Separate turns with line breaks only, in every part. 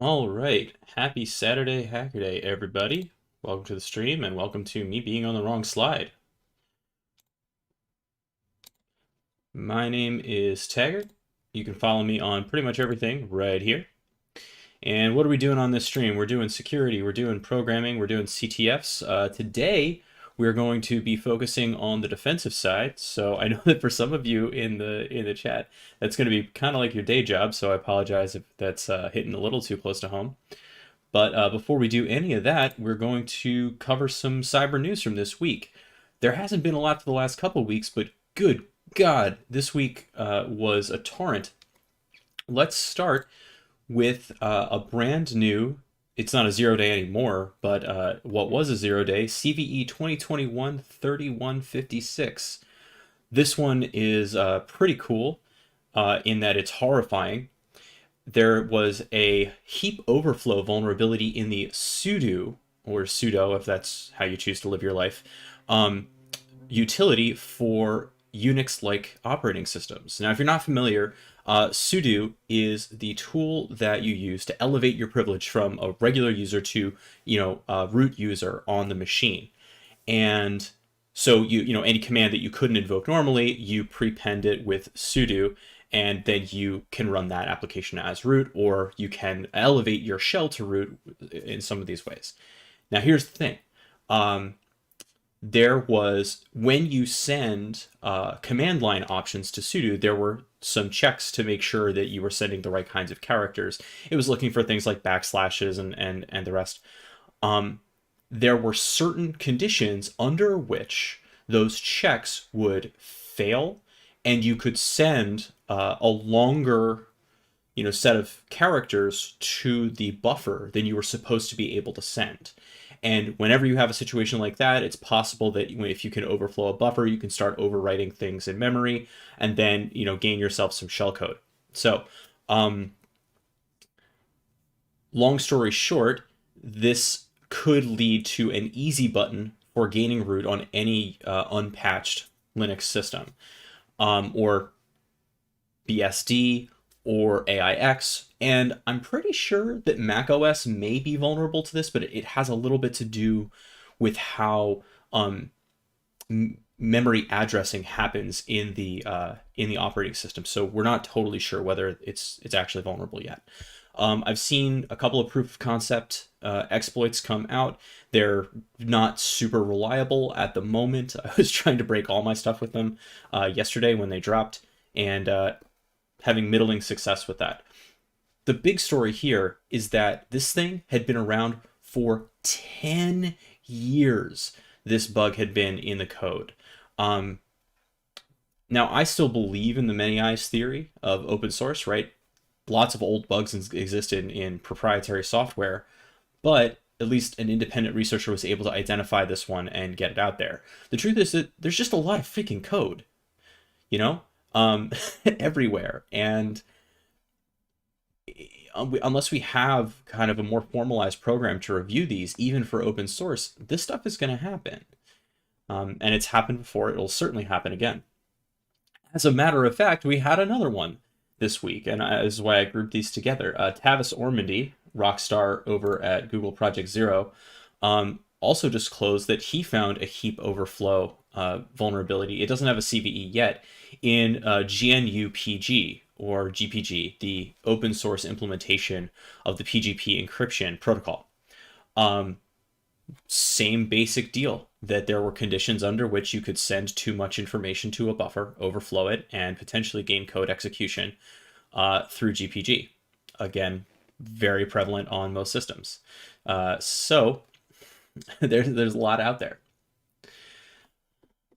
All right. Happy Saturday, Hacker Day, everybody. Welcome to the stream and welcome to me being on the wrong slide. My name is Taggart. You can follow me on pretty much everything right here. And what are we doing on this stream? We're doing security, we're doing programming, we're doing CTFs. Today, we're going to be focusing on the defensive side. So I know that for some of you in the chat, that's going to be kind of like your day job. So I apologize if that's hitting a little too close to home. But before we do any of that, we're going to cover some cyber news from this week. There hasn't been a lot for the last couple of weeks, but good God, this week was a torrent. Let's start with a brand new, it's not a 0 day anymore, but what was a 0 day, CVE 2021-3156. This one is pretty cool in that it's horrifying. There was a heap overflow vulnerability in the sudo, or sudo if that's how you choose to live your life, utility for Unix-like operating systems. Now, if you're not familiar, sudo is the tool that you use to elevate your privilege from a regular user to, a root user on the machine. And so any command that you couldn't invoke normally, you prepend it with sudo, and then you can run that application as root, or you can elevate your shell to root in some of these ways. Now, here's the thing. There was, when you send command line options to sudo, there were some checks to make sure that you were sending the right kinds of characters. It was looking for things like backslashes and the rest. There were certain conditions under which those checks would fail, and you could send a longer set of characters to the buffer than you were supposed to be able to send. And whenever you have a situation like that, it's possible that if you can overflow a buffer, you can start overwriting things in memory and then gain yourself some shellcode. So long story short, this could lead to an easy button for gaining root on any unpatched Linux system, or BSD or AIX. And I'm pretty sure that macOS may be vulnerable to this, but it has a little bit to do with how memory addressing happens in the operating system. So we're not totally sure whether it's actually vulnerable yet. I've seen a couple of proof of concept exploits come out. They're not super reliable at the moment. I was trying to break all my stuff with them yesterday when they dropped, and having middling success with that. The big story here is that this thing had been around for 10 years. This bug had been in the code. Now, I still believe in the many eyes theory of open source, right? Lots of old bugs exist in proprietary software, but at least an independent researcher was able to identify this one and get it out there. The truth is that there's just a lot of freaking code, everywhere. And unless we have kind of a more formalized program to review these, even for open source, this stuff is going to happen. And it's happened before. It'll certainly happen again. As a matter of fact, we had another one this week, and this is why I grouped these together. Tavis Ormandy, rock star over at Google Project Zero, also disclosed that he found a heap overflow vulnerability. It doesn't have a CVE yet in GNU-PG, or GPG, the open source implementation of the PGP encryption protocol. Same basic deal, that there were conditions under which you could send too much information to a buffer, overflow it, and potentially gain code execution through GPG. Again, very prevalent on most systems. So there's a lot out there.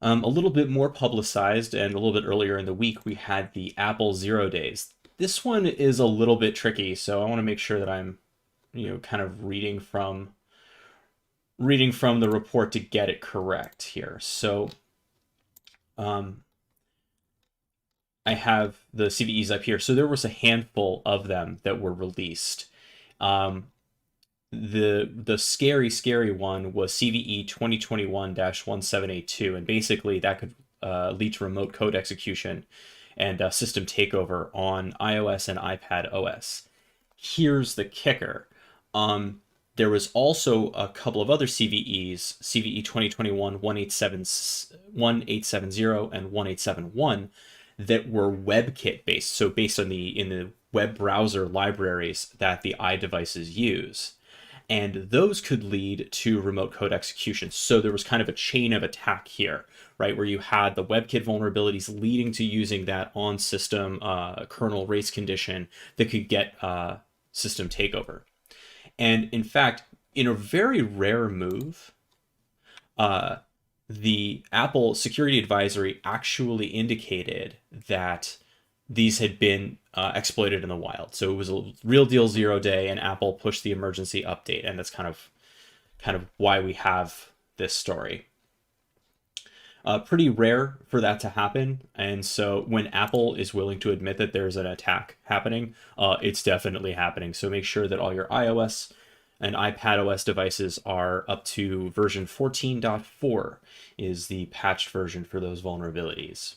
A little bit more publicized and a little bit earlier in the week, we had the Apple 0 days. This one is a little bit tricky, so I want to make sure that I'm, kind of reading from the report to get it correct here. So I have the CVEs up here. So there was a handful of them that were released. The scary one was CVE 2021-1782, and basically that could lead to remote code execution and system takeover on iOS and iPad OS. here's the kicker. There was also a couple of other CVEs, CVE 2021 1870 and 1871, that were WebKit based, so based on the web browser libraries that the iDevices use. And those could lead to remote code execution. So there was kind of a chain of attack here, right, where you had the WebKit vulnerabilities leading to using that on-system kernel race condition that could get system takeover. And in fact, in a very rare move, the Apple security advisory actually indicated that these had been exploited in the wild. So it was a real deal 0-day, and Apple pushed the emergency update, and that's kind of why we have this story. Pretty rare for that to happen, and so when Apple is willing to admit that there's an attack happening, it's definitely happening. So make sure that all your iOS and iPadOS devices are up to version 14.4 is the patched version for those vulnerabilities.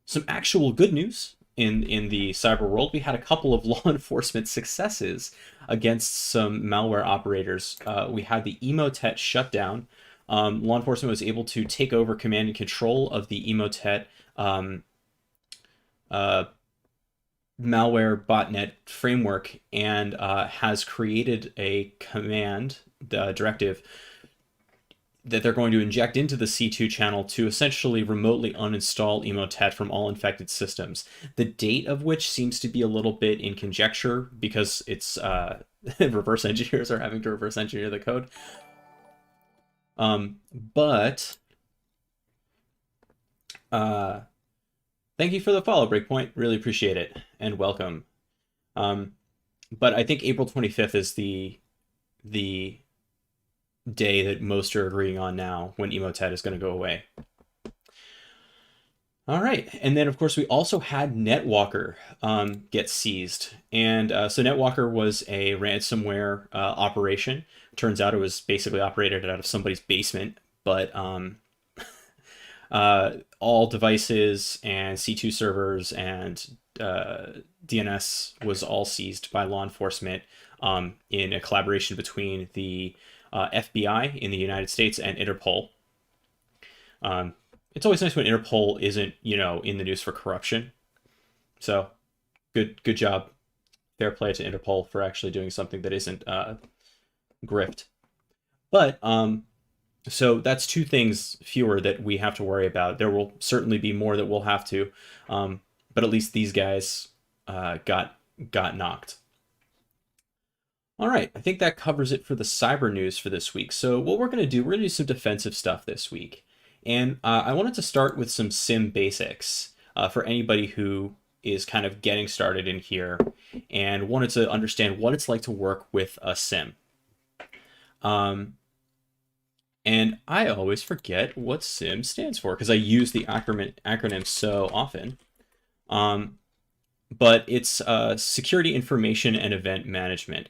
Some actual good news in the cyber world. We had a couple of law enforcement successes against some malware operators. We had the Emotet shutdown. Law enforcement was able to take over command and control of the Emotet malware botnet framework, and has created a command, the directive, that they're going to inject into the C2 channel to essentially remotely uninstall Emotet from all infected systems. The date of which seems to be a little bit in conjecture because it's reverse engineers are having to reverse engineer the code. But thank you for the follow, Breakpoint. Really appreciate it, and welcome. But I think April 25th is the day that most are agreeing on now when Emotet is going to go away. All right, and then of course we also had NetWalker get seized, and so NetWalker was a ransomware operation. Turns out it was basically operated out of somebody's basement, but all devices and C2 servers and DNS was all seized by law enforcement in a collaboration between the FBI in the United States and Interpol. It's always nice when Interpol isn't, in the news for corruption. So, good job. Fair play to Interpol for actually doing something that isn't grift. But so that's two things fewer that we have to worry about. There will certainly be more that we'll have to, but at least these guys got knocked. All right, I think that covers it for the cyber news for this week. So what we're going to do some defensive stuff this week. And I wanted to start with some SIEM basics for anybody who is kind of getting started in here and wanted to understand what it's like to work with a SIEM. And I always forget what SIEM stands for because I use the acronym so often. But it's Security Information and Event Management,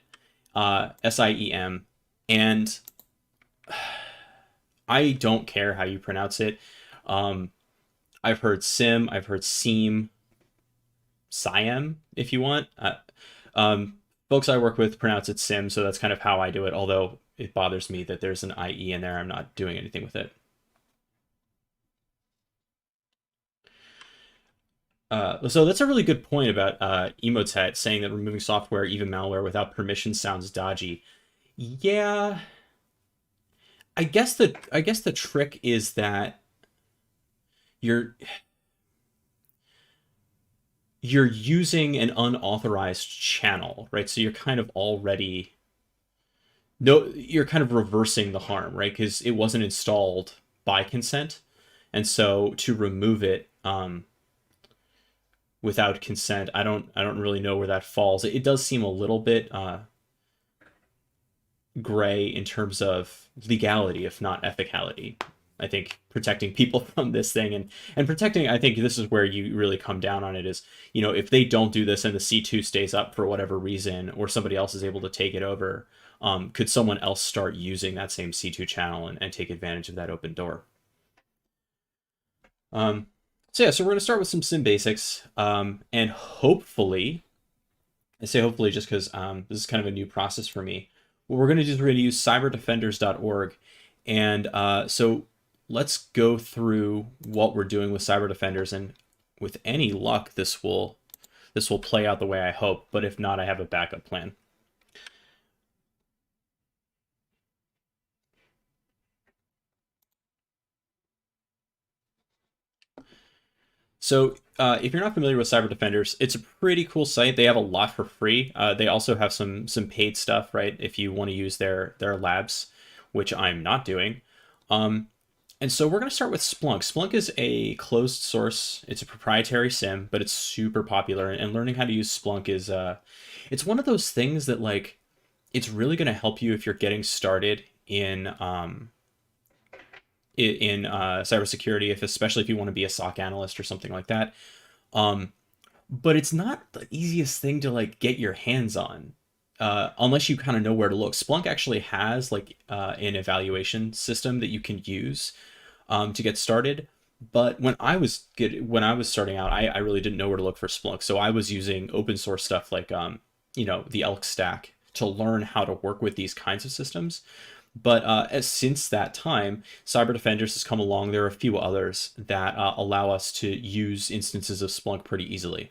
SIEM. And I don't care how you pronounce it. I've heard SIM, I've heard SIEM, SIEM, if you want. Folks I work with pronounce it SIM, so that's kind of how I do it, although it bothers me that there's an IE in there. I'm not doing anything with it. So that's a really good point about Emotet saying that removing software, even malware, without permission sounds dodgy. Yeah, I guess the trick is that you're using an unauthorized channel, right? So you're kind of already you're kind of reversing the harm, right? Because it wasn't installed by consent, and so to remove it without consent, I don't really know where that falls. It does seem a little bit gray in terms of legality, if not ethicality. I think protecting people from this thing and protecting, I think this is where you really come down on it is, if they don't do this and the C2 stays up for whatever reason, or somebody else is able to take it over, could someone else start using that same C2 channel and take advantage of that open door? So we're going to start with some SIEM basics, and hopefully I say hopefully just because this is kind of a new process for me. What we're going to do is we're going to use cyberdefenders.org. And so let's go through what we're doing with Cyberdefenders, and with any luck, this will play out the way I hope. But if not, I have a backup plan. So if you're not familiar with Cyberdefenders, it's a pretty cool site. They have a lot for free. They also have some paid stuff, right? If you want to use their labs, which I'm not doing. And so we're going to start with Splunk. Splunk is a closed source. It's a proprietary SIEM, but it's super popular. And learning how to use Splunk is, it's one of those things that like, it's really going to help you if you're getting started in cybersecurity, especially if you want to be a SOC analyst or something like that. But it's not the easiest thing to like get your hands on. Unless you kind of know where to look. Splunk actually has like an evaluation system that you can use to get started. But when I was starting out, I really didn't know where to look for Splunk. So I was using open source stuff like the Elk stack to learn how to work with these kinds of systems. But since that time, Cyberdefenders has come along. There are a few others that allow us to use instances of Splunk pretty easily.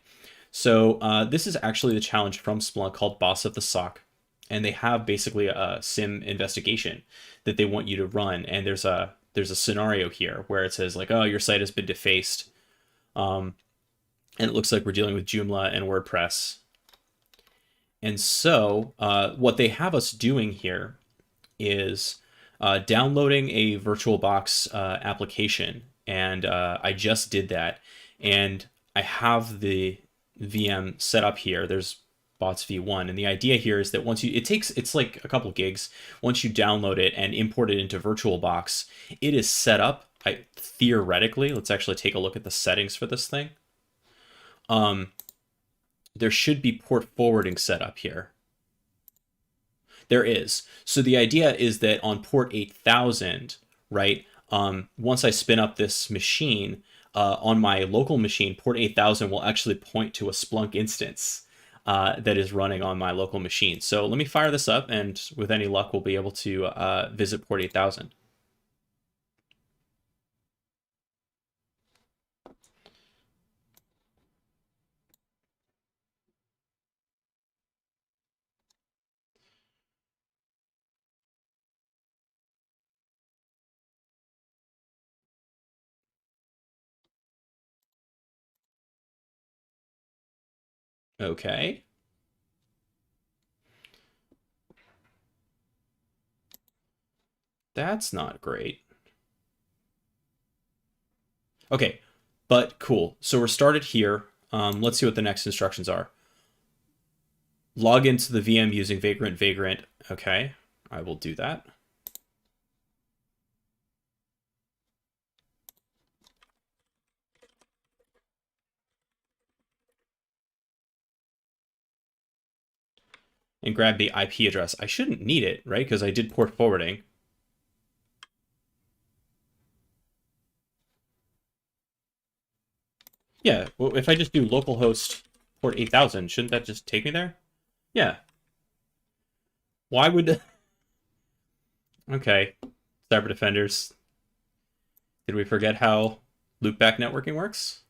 So this is actually the challenge from Splunk called Boss of the SOC. And they have basically a SIEM investigation that they want you to run. And there's a scenario here where it says like, oh, your site has been defaced. And it looks like we're dealing with Joomla and WordPress. And so what they have us doing here is downloading a VirtualBox application. And I just did that. And I have the VM set up here. There's bots v1, and the idea here is that once it's like a couple gigs. Once you download it and import it into VirtualBox, it is set up. Theoretically, let's actually take a look at the settings for this thing. There should be port forwarding set up here. There is. So the idea is that on port 8000, right? Once I spin up this machine, on my local machine, port 8000 will actually point to a Splunk instance that is running on my local machine. So let me fire this up, and with any luck, we'll be able to visit port 8000. Okay. That's not great. Okay, but cool. So we're started here. Let's see what the next instructions are. Log into the VM using vagrant. Okay, I will do that. And grab the IP address. I shouldn't need it, right? Because I did port forwarding. Yeah, well, if I just do localhost port 8000, shouldn't that just take me there? Yeah. Why would... Okay, Cyberdefenders. Did we forget how loopback networking works?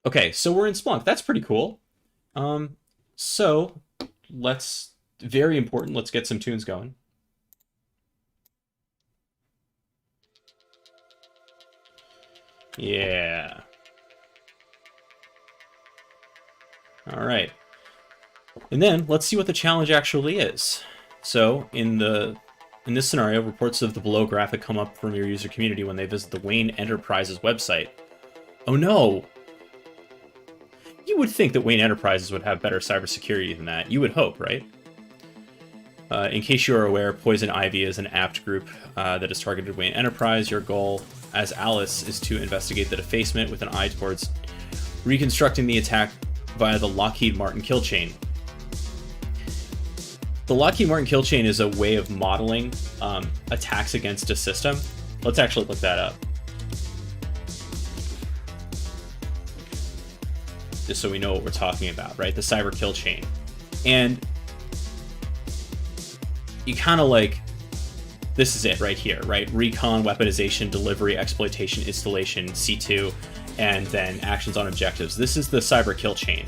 Okay, so we're in Splunk. That's pretty cool. So let's, very important, let's get some tunes going. Yeah. All right. And then let's see what the challenge actually is. So in this scenario, reports of the below graphic come up from your user community when they visit the Wayne Enterprises website. Oh no! You would think that Wayne Enterprises would have better cybersecurity than that. You would hope, right? In case you are aware, Poison Ivy is an apt group that has targeted Wayne Enterprise. Your goal as Alice is to investigate the defacement with an eye towards reconstructing the attack via the Lockheed Martin kill chain. The Lockheed Martin kill chain is a way of modeling attacks against a system. Let's actually look that up. just so we know what we're talking about, right? The cyber kill chain. And you kind of like, this is it right here, right? Recon, weaponization, delivery, exploitation, installation, C2, and then actions on objectives. This is the cyber kill chain.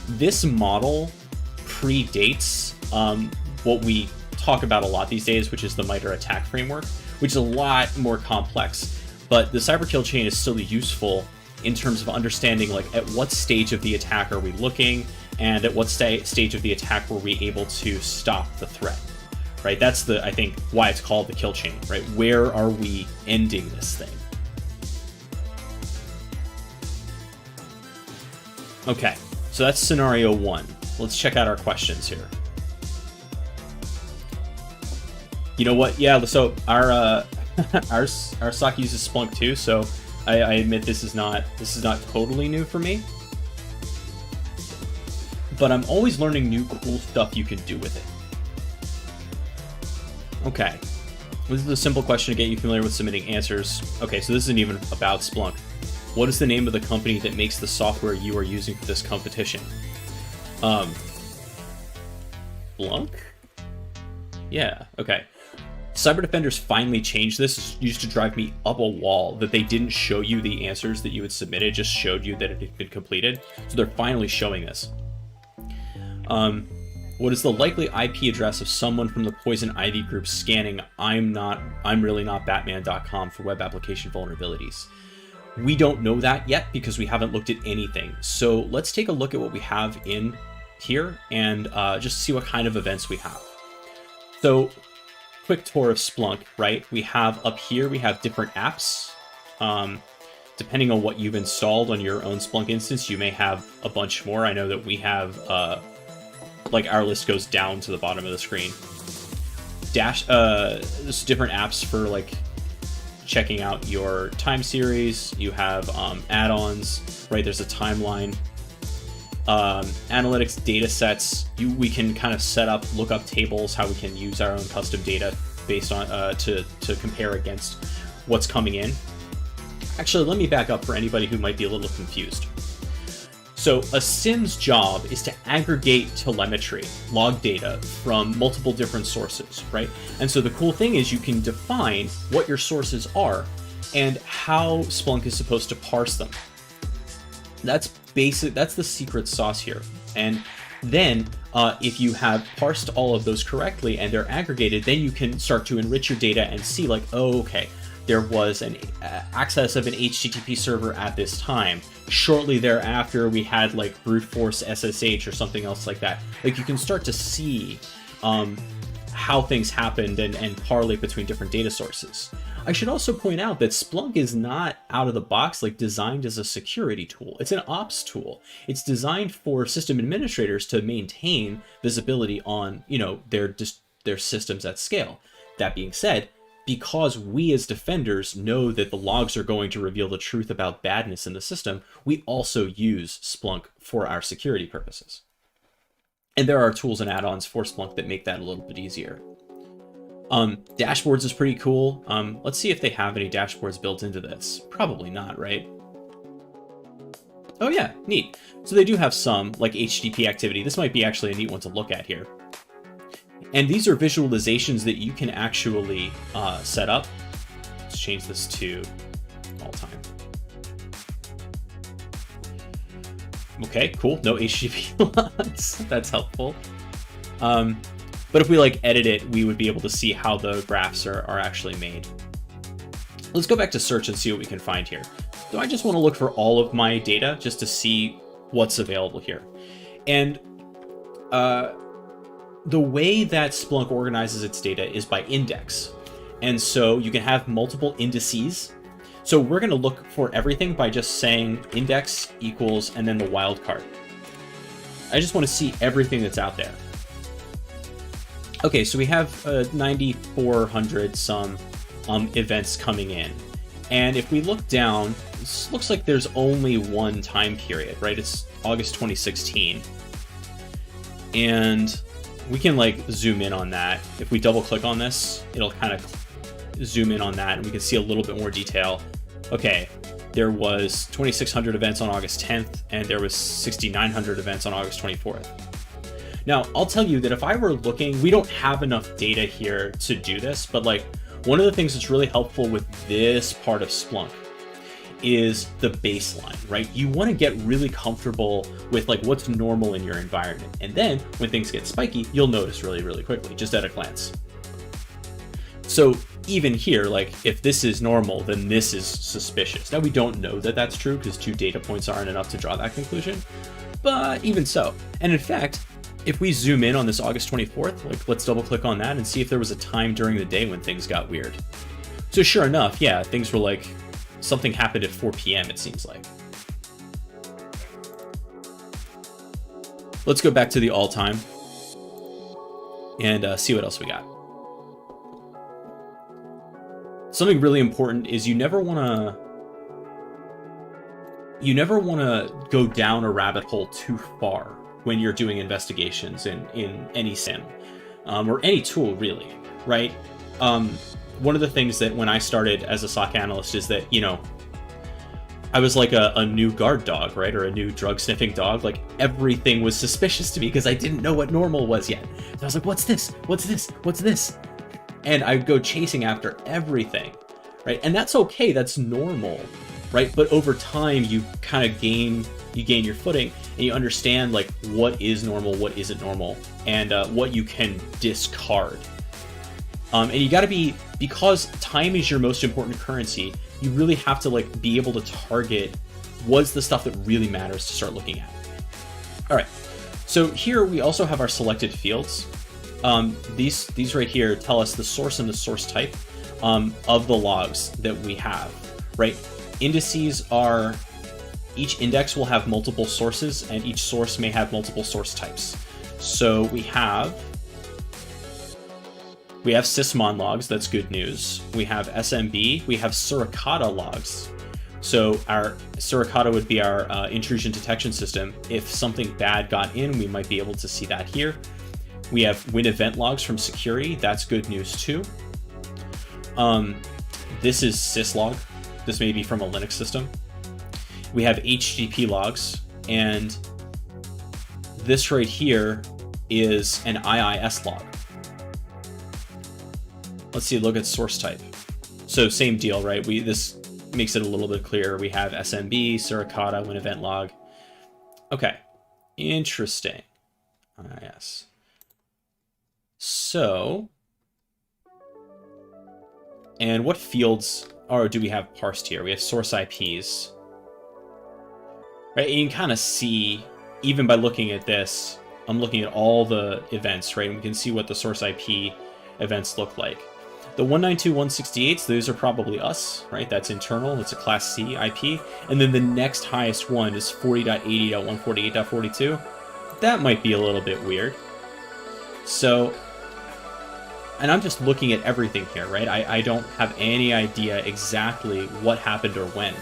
This model predates what we talk about a lot these days, which is the MITRE attack framework, which is a lot more complex. But the cyber kill chain is still useful in terms of understanding like at what stage of the attack are we looking, and at what stage of the attack were we able to stop the threat, right? That's the, I think, why it's called the kill chain, right? Where are we ending this thing? Okay, so that's scenario one. Let's check out our questions here. You know what? Yeah, so our our SOC uses Splunk too, so I admit this is not totally new for me. But I'm always learning new cool stuff you can do with it. Okay, this is a simple question to get you familiar with submitting answers. Okay, so this isn't even about Splunk. What is the name of the company that makes the software you are using for this competition? Splunk? Yeah, okay. Cyberdefenders finally changed this. It used to drive me up a wall that they didn't show you the answers that you had submitted, just showed you that it had been completed. So they're finally showing this. What is the likely IP address of someone from the Poison Ivy group scanning I'm really not Batman.com for web application vulnerabilities? We don't know that yet because we haven't looked at anything. So let's take a look at what we have in here and just see what kind of events we have. So quick tour of Splunk, right? We have up here, we have different apps. Depending on what you've installed on your own Splunk instance, you may have a bunch more. I know that we have, like our list goes down to the bottom of the screen. There's different apps for like checking out your time series. You have add-ons, right? There's a timeline. Analytics data sets. We can kind of set up, look up tables, how we can use our own custom data based on to compare against what's coming in. Actually, let me back up for anybody who might be a little confused. So a SIEM's job is to aggregate telemetry, log data from multiple different sources, right? And so the cool thing is you can define what your sources are and how Splunk is supposed to parse them. That's basic. That's the secret sauce here. And then if you have parsed all of those correctly and they're aggregated, then you can start to enrich your data and see like, oh, okay, there was an access of an HTTP server at this time. Shortly thereafter, we had like brute force SSH or something else like that. Like you can start to see how things happened and correlate between different data sources. I should also point out that Splunk is not out of the box like designed as a security tool. It's an ops tool. It's designed for system administrators to maintain visibility on, you know, their systems at scale. That being said, because we as defenders know that the logs are going to reveal the truth about badness in the system, we also use Splunk for our security purposes. And there are tools and add-ons for Splunk that make that a little bit easier. Dashboards is pretty cool. Let's see if they have any dashboards built into this. Probably not, right? Oh yeah, neat. So they do have some, like HTTP activity. This might be actually a neat one to look at here. And these are visualizations that you can actually set up. Let's change this to all time. Okay, cool. No HTTP logs. That's helpful. But if we like edit it, we would be able to see how the graphs are actually made. Let's go back to search and see what we can find here. So I just want to look for all of my data just to see what's available here. And the way that Splunk organizes its data is by index. And so you can have multiple indices. So we're going to look for everything by just saying index equals and then the wildcard. I just want to see everything that's out there. Okay, so we have 9,400 some events coming in. And if we look down, this looks like there's only one time period, right? It's August 2016. And we can like zoom in on that. If we double click on this, it'll kind of zoom in on that and we can see a little bit more detail. Okay, there was 2,600 events on August 10th, and there was 6,900 events on August 24th. Now, I'll tell you that if I were looking, we don't have enough data here to do this, but like one of the things that's really helpful with this part of Splunk is the baseline, right? You want to get really comfortable with like what's normal in your environment. And then when things get spiky, you'll notice really, really quickly, just at a glance. So even here, like if this is normal, then this is suspicious. Now we don't know that that's true because 2 data points aren't enough to draw that conclusion, but even so. And in fact, if we zoom in on this August 24th, like let's double click on that and see if there was a time during the day when things got weird. So sure enough, yeah, things were like, something happened at 4 p.m. it seems like. Let's go back to the all time and see what else we got. Something really important is you never want to go down a rabbit hole too far when you're doing investigations in any SIEM or any tool really, right? One of the things that when I started as a SOC analyst is that, you know, I was like a new guard dog, right? Or a new drug sniffing dog. Like everything was suspicious to me because I didn't know what normal was yet. So I was like, what's this? What's this? What's this? And I'd go chasing after everything, right? And that's okay, that's normal, right? But over time, you kind of gain your footing and you understand like what is normal, what isn't normal, and what you can discard. And you got to be, because time is your most important currency, you really have to like be able to target what's the stuff that really matters to start looking at. All right, so here we also have our selected fields. These right here tell us the source and the source type of the logs that we have, right? Indices are, each index will have multiple sources and each source may have multiple source types. So we have sysmon logs, that's good news. We have SMB, we have suricata logs. So our suricata would be our intrusion detection system. If something bad got in, we might be able to see that here. We have win event logs from security, that's good news too. This is syslog, this may be from a Linux system. We have HTTP logs, and this right here is an IIS log. Let's see, look at source type. So same deal, right? This makes it a little bit clearer. We have SMB, suricata, win event log. Okay, interesting. IIS. So, and what fields do we have parsed here? We have source IPs. Right, and you can kind of see, even by looking at this, I'm looking at all the events, right? And we can see what the source IP events look like. The 192.168s, those are probably us, right? That's internal, it's a class C IP. And then the next highest one is 40.80.148.42. That might be a little bit weird. So, and I'm just looking at everything here, right? I don't have any idea exactly what happened or when.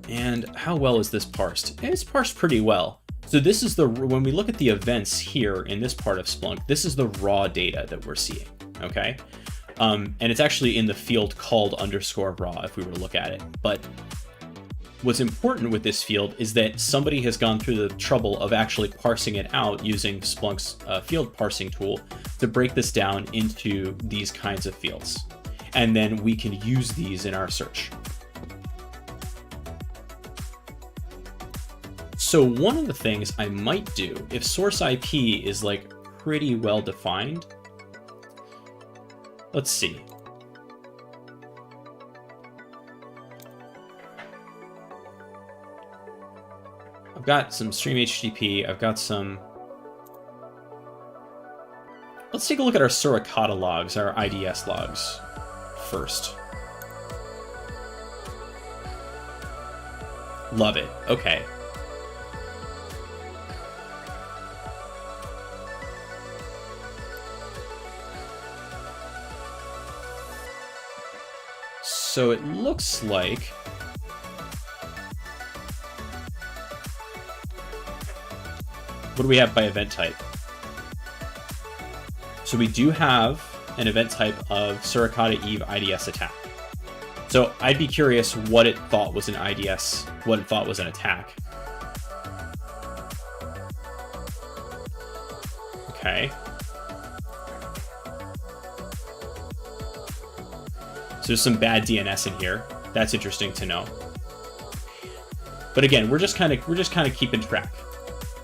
And how well is this parsed? It's parsed pretty well. So this is when we look at the events here in this part of Splunk, this is the raw data that we're seeing, okay? And it's actually in the field called _raw if we were to look at it. But what's important with this field is that somebody has gone through the trouble of actually parsing it out using Splunk's field parsing tool to break this down into these kinds of fields. And then we can use these in our search. So one of the things I might do, if source IP is like pretty well defined, let's see. I've got some stream HTTP, I've got some... Let's take a look at our suricata logs, our IDS logs first. Love it, okay. So it looks like what do we have by event type? So we do have an event type of suricata Eve IDS attack. So I'd be curious what it thought was an IDS, what it thought was an attack. Okay. So there's some bad DNS in here. That's interesting to know. But again, we're just kind of keeping track.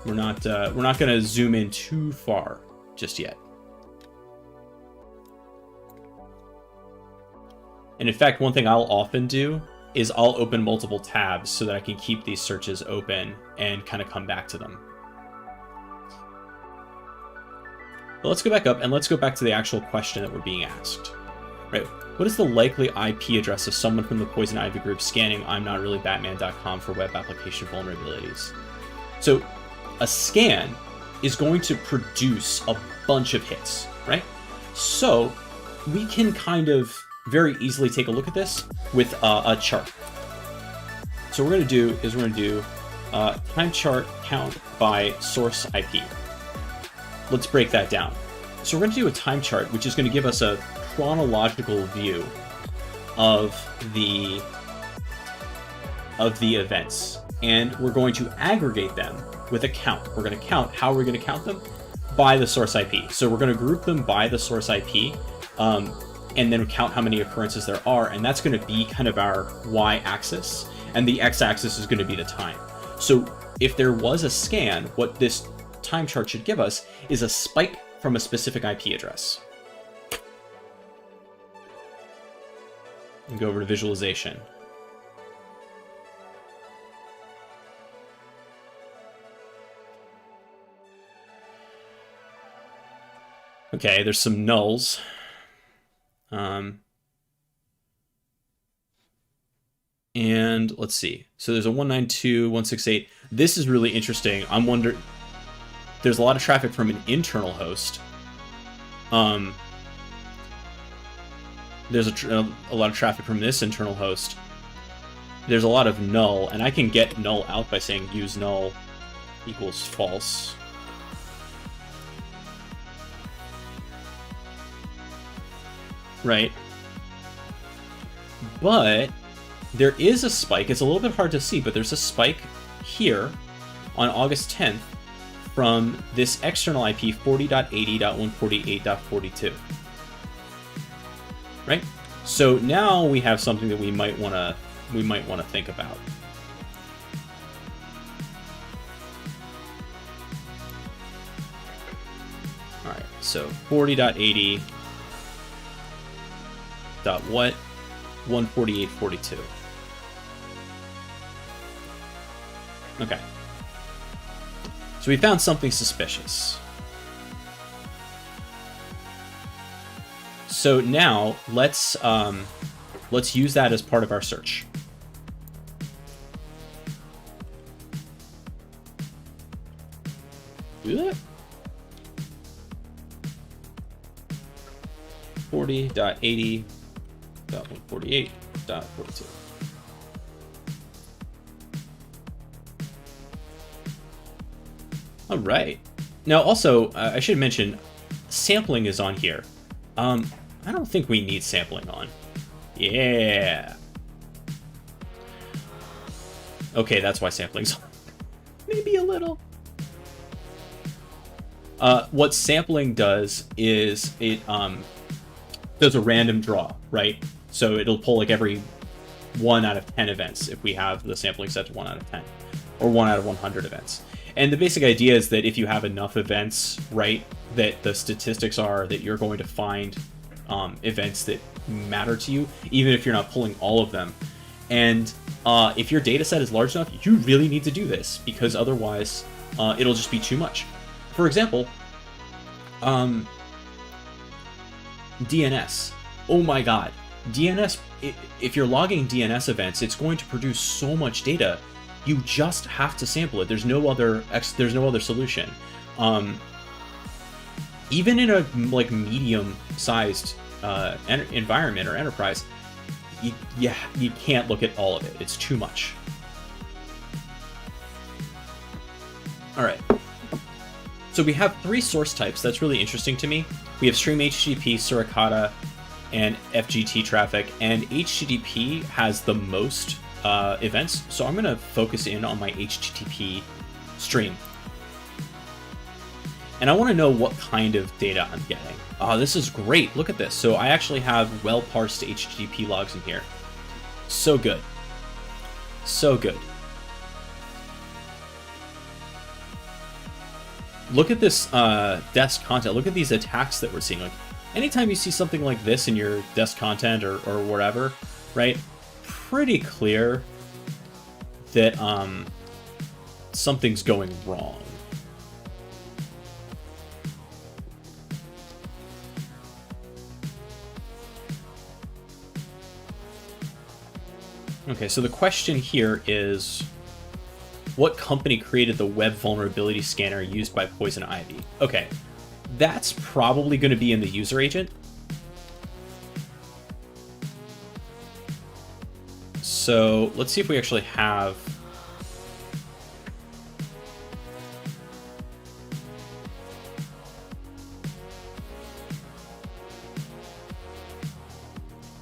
We're not going to zoom in too far just yet. And in fact, one thing I'll often do is I'll open multiple tabs so that I can keep these searches open and kind of come back to them. But let's go back up and let's go back to the actual question that we're being asked. Right? What is the likely IP address of someone from the Poison Ivy group scanning I'mNotReallyBatman.com for web application vulnerabilities? So a scan is going to produce a bunch of hits, right? So we can kind of very easily take a look at this with a chart. So what we're going to do is we're going to do time chart count by source IP. Let's break that down. So we're going to do a time chart, which is going to give us a chronological view of the events, and we're going to aggregate them with a count. We're going to count. How are we going to count them? By the source IP. So we're going to group them by the source IP, and then count how many occurrences there are, and that's going to be kind of our y-axis, and the x-axis is going to be the time. So if there was a scan, what this time chart should give us is a spike from a specific IP address. And go over to visualization. Okay, there's some nulls. And let's see. So there's a 192.168. This is really interesting. I'm wondering, there's a lot of traffic from an internal host. There's a lot of traffic from this internal host. There's a lot of null, and I can get null out by saying use null equals false. Right? But there is a spike. It's a little bit hard to see, but there's a spike here on August 10th from this external IP 40.80.148.42. Right? So now we have something that we might want to think about. All right. So 40.80 dot what? 148.42. Okay. So we found something suspicious. So now let's use that as part of our search. Do that. 40.80.148.42. All right. Now, also, I should mention, sampling is on here. I don't think we need sampling on. Yeah. Okay, that's why sampling's on. Maybe a little. What sampling does is it does a random draw, right? So it'll pull like every 1 out of 10 events if we have the sampling set to 1 out of 10, or 1 out of 100 events. And the basic idea is that if you have enough events, right, that the statistics are that you're going to find events that matter to you, even if you're not pulling all of them. And if your data set is large enough, you really need to do this, because otherwise it'll just be too much. For example, DNS. Oh my god. DNS, if you're logging DNS events, it's going to produce so much data. You just have to sample it. There's no other solution. Even in a like medium-sized environment or enterprise, you can't look at all of it. It's too much. All right. So we have 3 source types. That's really interesting to me. We have stream HTTP, Suricata, and FGT traffic, and HTTP has the most events. So I'm going to focus in on my HTTP stream. And I want to know what kind of data I'm getting. Oh, this is great. Look at this. So I actually have well-parsed HTTP logs in here. So good. So good. Look at this desk content. Look at these attacks that we're seeing. Like, anytime you see something like this in your desk content or whatever, right? Pretty clear that something's going wrong. Okay, so the question here is, what company created the web vulnerability scanner used by Poison Ivy? Okay, that's probably going to be in the user agent. So let's see if we actually have...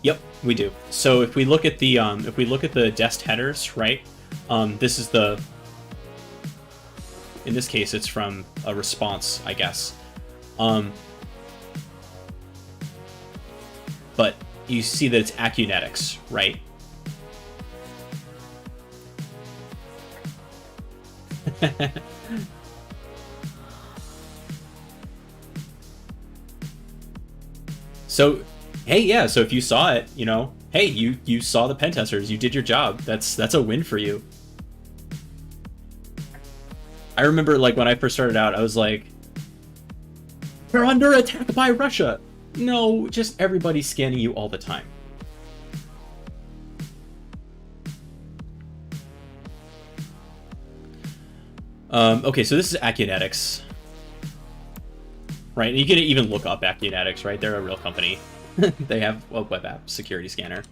Yep, we do. So if we look at the dest headers, right? This is the... In this case, it's from a response, I guess. But you see that it's Acunetics, right? So, hey, yeah, so if you saw it, you know, hey, you saw the pen testers, you did your job. That's a win for you. I remember, like, when I first started out, I was like, we're under attack by Russia. No, just everybody scanning you all the time. Okay, so this is Acunetics. Right, and you can even look up Acunetics, right? They're a real company. They have a web app security scanner.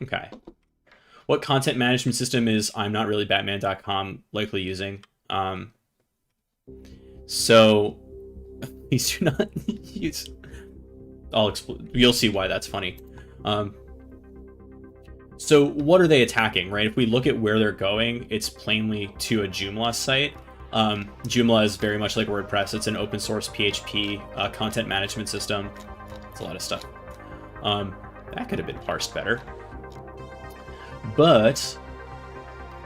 Okay. What content management system is I'mNotReallyBatman.com likely using? So please do not use... You'll see why that's funny. So what are they attacking, right? If we look at where they're going, it's plainly to a Joomla site. Joomla is very much like WordPress. It's an open source PHP content management system. It's a lot of stuff. That could have been parsed better. But,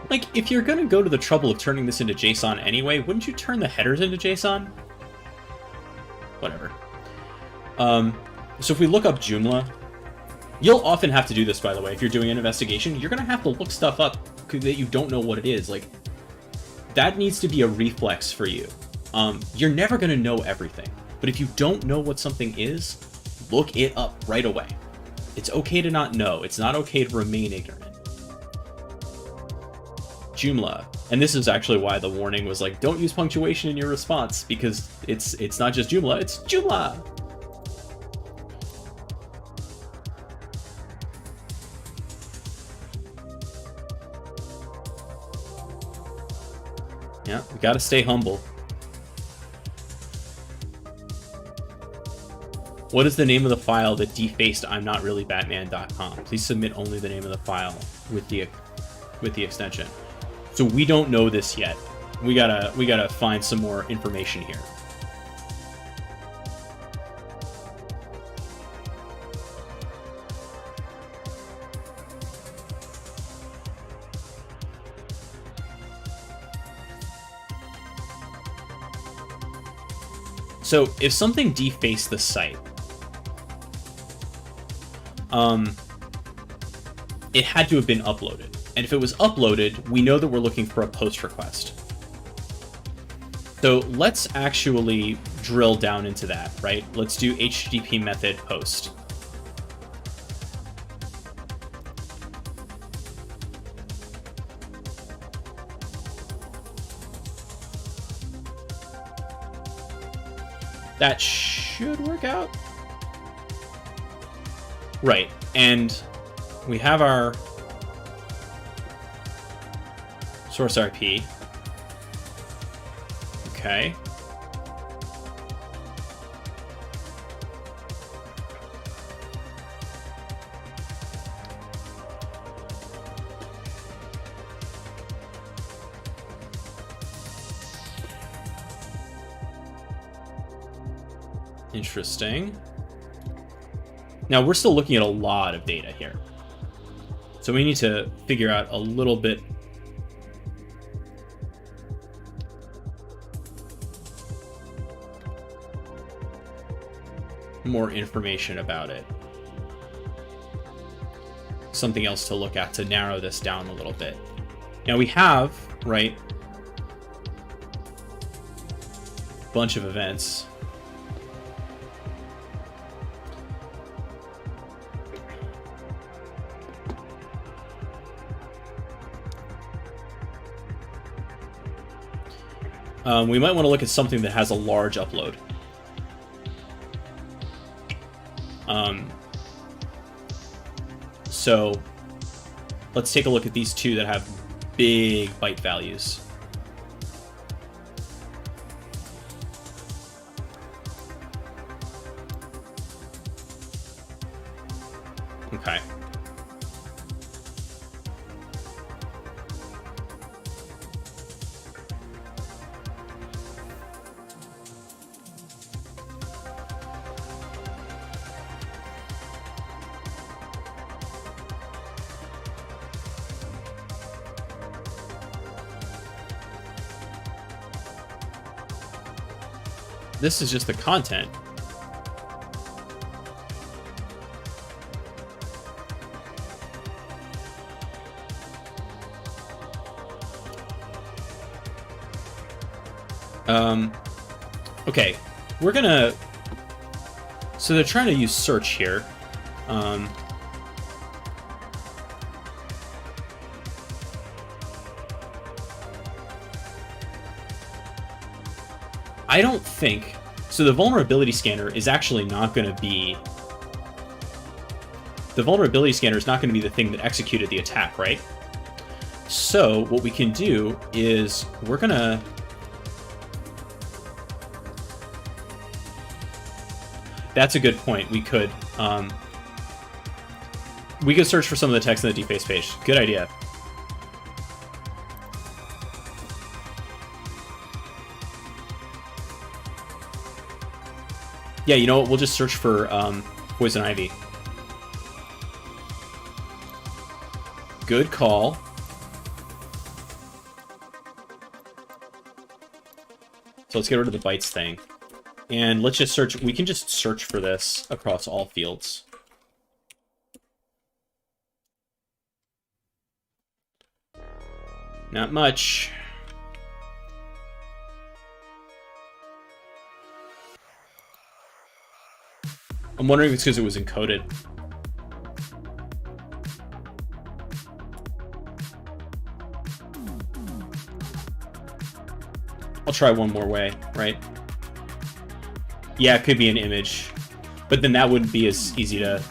like, if you're going to go to the trouble of turning this into JSON anyway, wouldn't you turn the headers into JSON? Whatever. So if we look up Joomla, you'll often have to do this, by the way. If you're doing an investigation, you're going to have to look stuff up that you don't know what it is. Like, that needs to be a reflex for you. You're never going to know everything. But if you don't know what something is, look it up right away. It's okay to not know. It's not okay to remain ignorant. Joomla. And this is actually why the warning was like, don't use punctuation in your response, because it's not just Joomla, it's Joomla! Yeah, we gotta stay humble. What is the name of the file that defaced I'mNotReallyBatman.com? Please submit only the name of the file with the extension. So we don't know this yet. We gotta find some more information here. So if something defaced the site, it had to have been uploaded. And if it was uploaded, we know that we're looking for a post request. So let's actually drill down into that, right? Let's do HTTP method post. That should work out. Right, and we have our source RP. Okay. Interesting. Now, we're still looking at a lot of data here. So we need to figure out a little bit more information about it. Something else to look at to narrow this down a little bit. Now we have, right, a bunch of events. We might want to look at something that has a large upload. So let's take a look at these two that have big byte values. Okay. This is just the content. Okay, we're gonna... So they're trying to use search here. I don't think... So the vulnerability scanner is actually not going to be... The vulnerability scanner is not going to be the thing that executed the attack, right? So what we can do is we're going to... That's a good point. We could search for some of the text in the deface page. Good idea. Yeah, you know what? We'll just search for poison ivy. Good call. So let's get rid of the bytes thing. And let's just search. We can just search for this across all fields. Not much. I'm wondering if it's because it was encoded. I'll try one more way, right? Yeah, it could be an image, but then that wouldn't be as easy to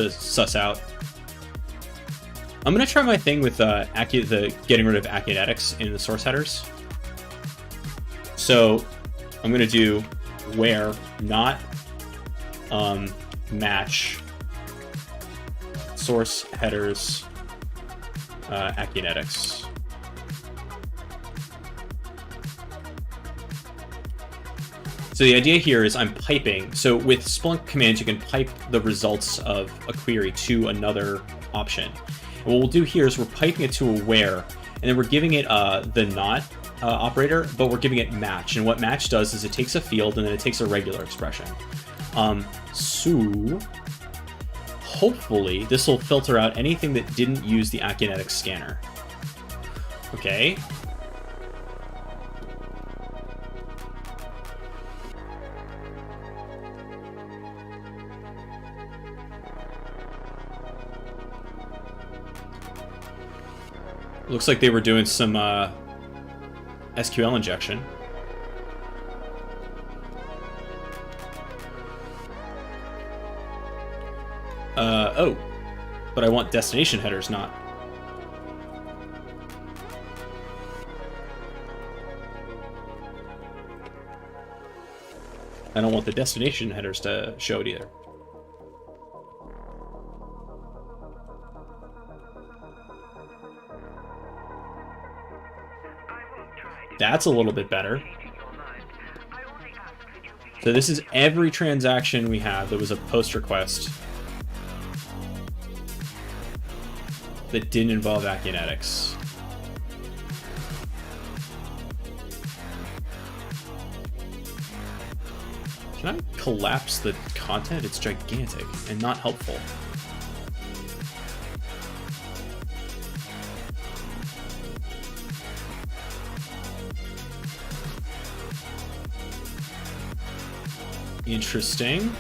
suss out. I'm gonna try my thing with the getting rid of Akinetics in the source headers. So I'm gonna do where not match source headers Akinetics. So the idea here is I'm piping. So with Splunk commands, you can pipe the results of a query to another option. And what we'll do here is we're piping it to a where, and then we're giving it the not operator, but we're giving it match. And what match does is it takes a field and then it takes a regular expression. So hopefully this will filter out anything that didn't use the Akinetics scanner. Okay. Looks like they were doing some SQL injection. Oh, but I want destination headers, not. I don't want the destination headers to show it either. That's a little bit better. So this is every transaction we have that was a post request that didn't involve Acuinetics. Can I collapse the content? It's gigantic and not helpful. Interesting.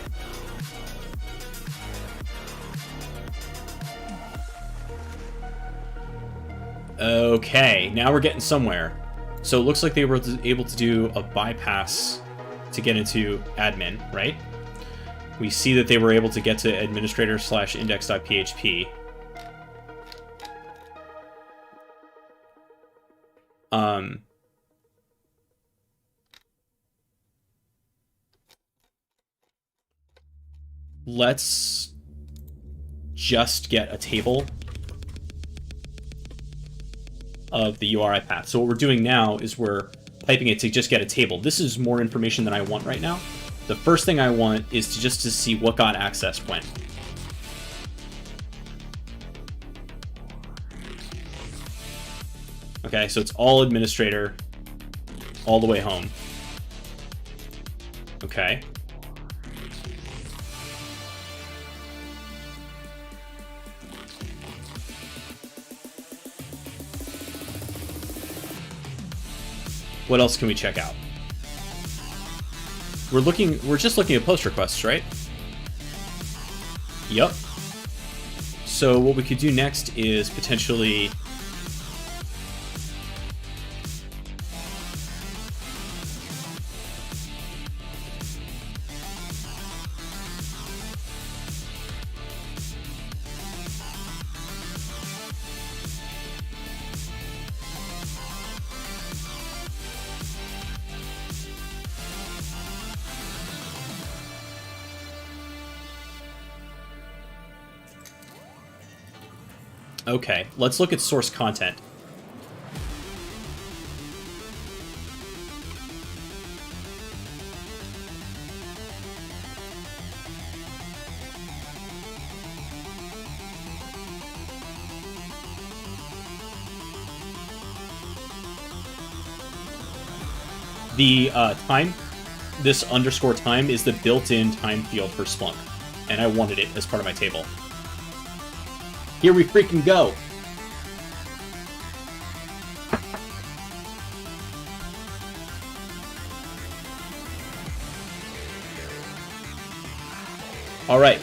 Okay, now we're getting somewhere. So it looks like they were able to do a bypass to get into admin, right? We see that they were able to get to administrator/index.php. Let's just get a table of the URI path. So what we're doing now is we're piping it to just get a table. This is more information than I want right now. The first thing I want is to just to see what got accessed when. Okay, so it's all administrator all the way home. Okay. What else can we check out? We're just looking at post requests, right? Yep. So what we could do next is potentially okay, let's look at source content. The time, this underscore time is the built-in time field for Splunk, and I wanted it as part of my table. Here we freaking go. All right.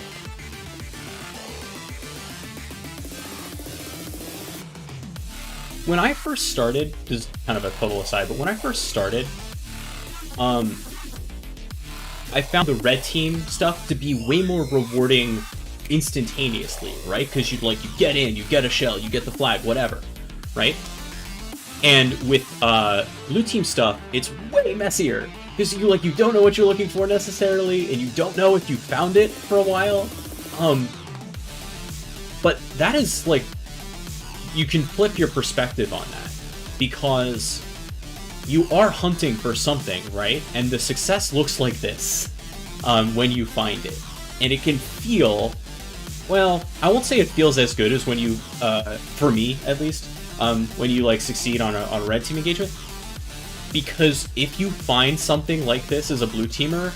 When I first started, this is kind of a total aside, but when I first started, I found the red team stuff to be way more rewarding instantaneously, right? Because you get in, you get a shell, you get the flag, whatever, right? And with blue team stuff, it's way messier because you don't know what you're looking for necessarily, and you don't know if you found it for a while. But that is like, you can flip your perspective on that because you are hunting for something, right? And the success looks like this when you find it, and it can feel. Well, I won't say it feels as good as when you, for me at least, when you succeed on a red team engagement. Because if you find something like this as a blue teamer,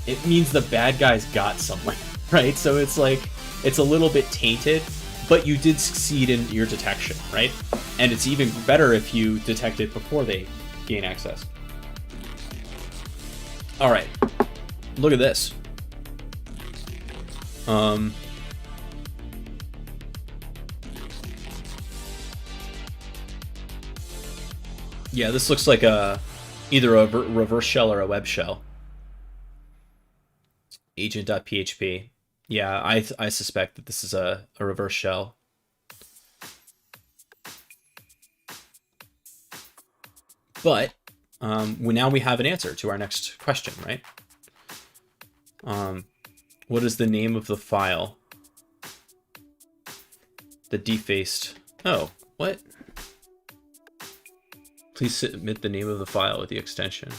it means the bad guys got somewhere, right? So it's it's a little bit tainted, but you did succeed in your detection, right? And it's even better if you detect it before they gain access. All right, look at this. Yeah, this looks like either a reverse shell or a web shell. Agent.php. Yeah, I suspect that this is a reverse shell. But now we have an answer to our next question, right? What is the name of the file? The defaced. Oh, what? Please submit the name of the file with the extension.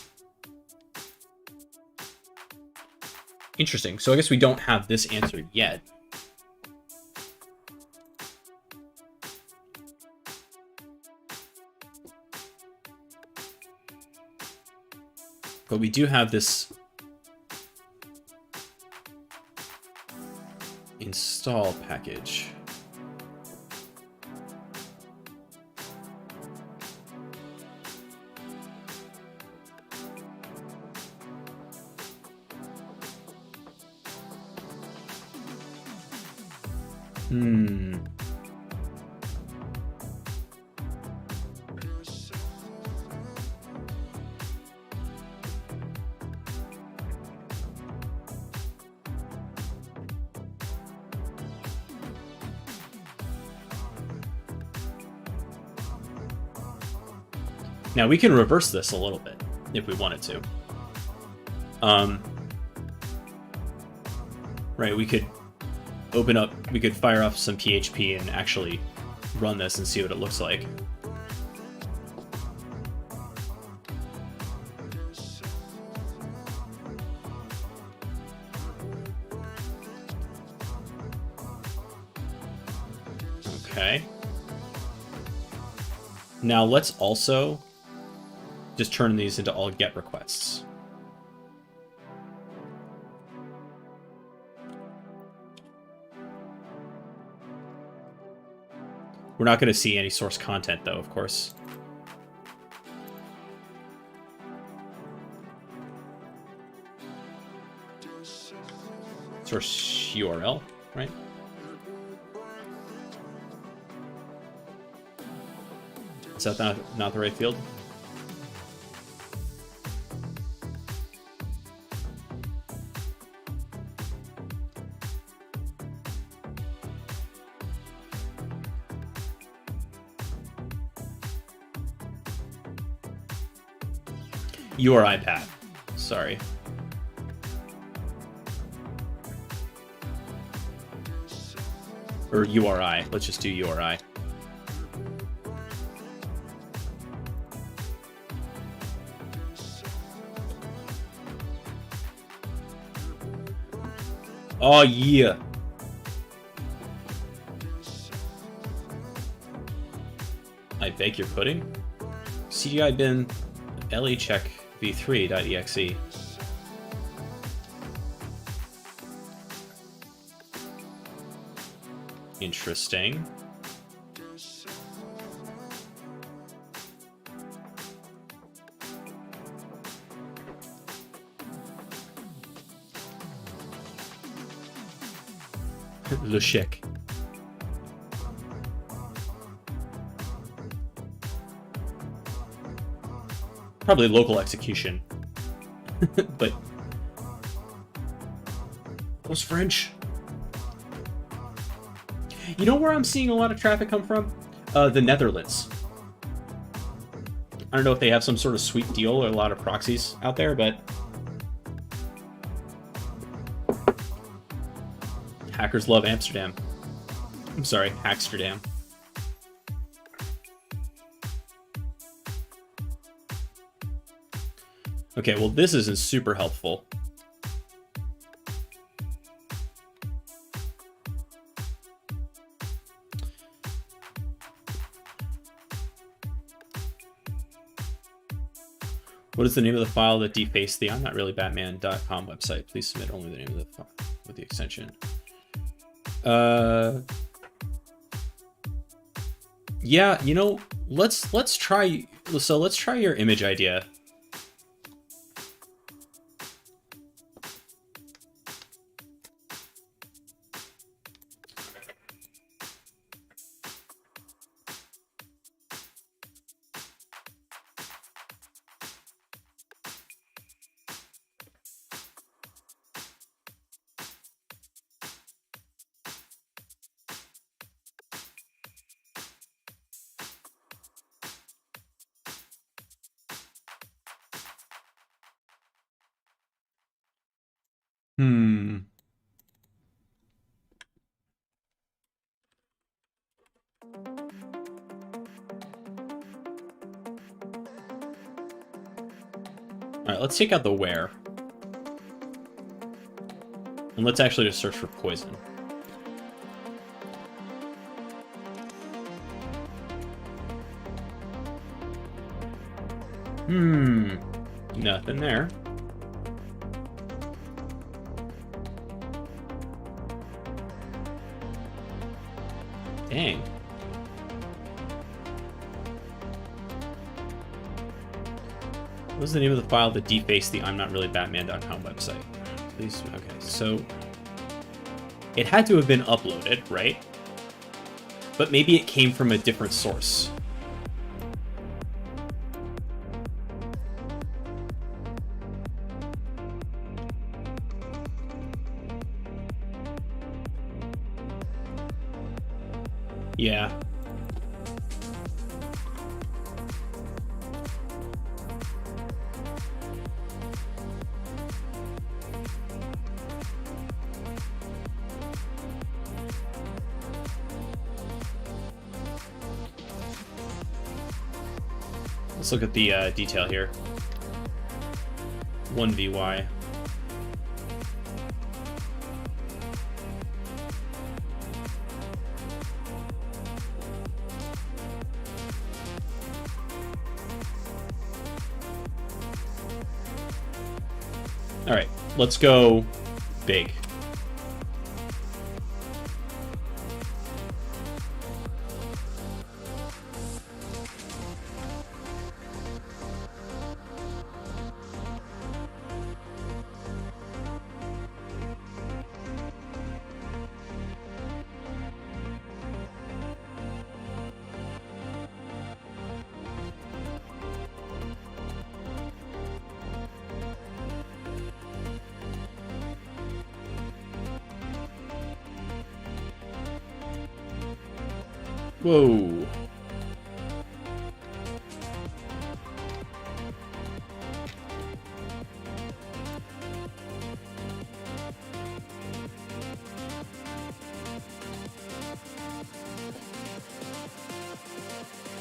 Interesting. So I guess we don't have this answer yet. But we do have this install package. Now we can reverse this a little bit if we wanted to. Right, we could open up, we could fire off some PHP and actually run this and see what it looks like. Okay. Now let's also just turn these into all GET requests. We're not going to see any source content, though, of course. Source URL, right? Is that not the right field? URI path. Sorry. Or URI. Let's just do URI. Oh, yeah. I beg your pudding? CDI bin lecheck v3.exe. Interesting. Le check. Probably local execution. But those French. You know where I'm seeing a lot of traffic come from? The Netherlands. I don't know if they have some sort of sweet deal or a lot of proxies out there, but hackers love Amsterdam. I'm sorry, Hacksterdam. Okay, well, this isn't super helpful. What is the name of the file that defaced the I'm Not Really Batman.com website? Please submit only the name of the file with the extension. Yeah, you know, let's try. So let's try your image idea. All right, let's take out the where. And let's actually just search for poison. Nothing there. Dang. What was the name of the file that defaced the I'mNotReallyBatman.com website? Please, okay, so it had to have been uploaded, right? But maybe it came from a different source. Yeah. Let's look at the detail here. 1VY. All right, let's go big. Whoa.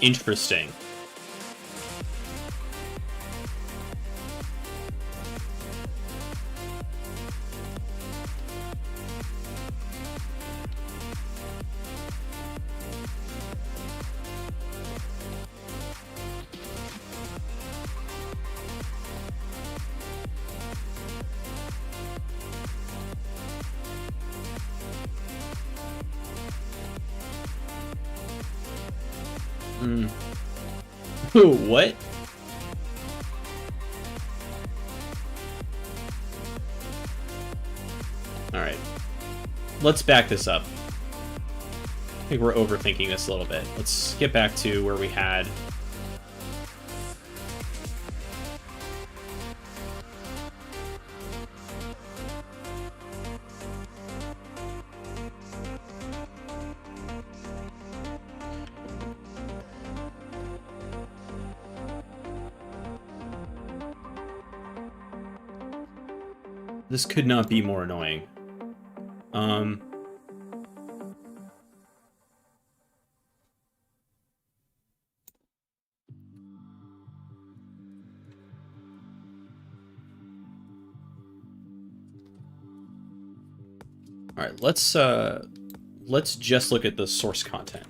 Interesting. What? Alright. Let's back this up. I think we're overthinking this a little bit. Let's get back to where we had... This could not be more annoying. All right, let's just look at the source content.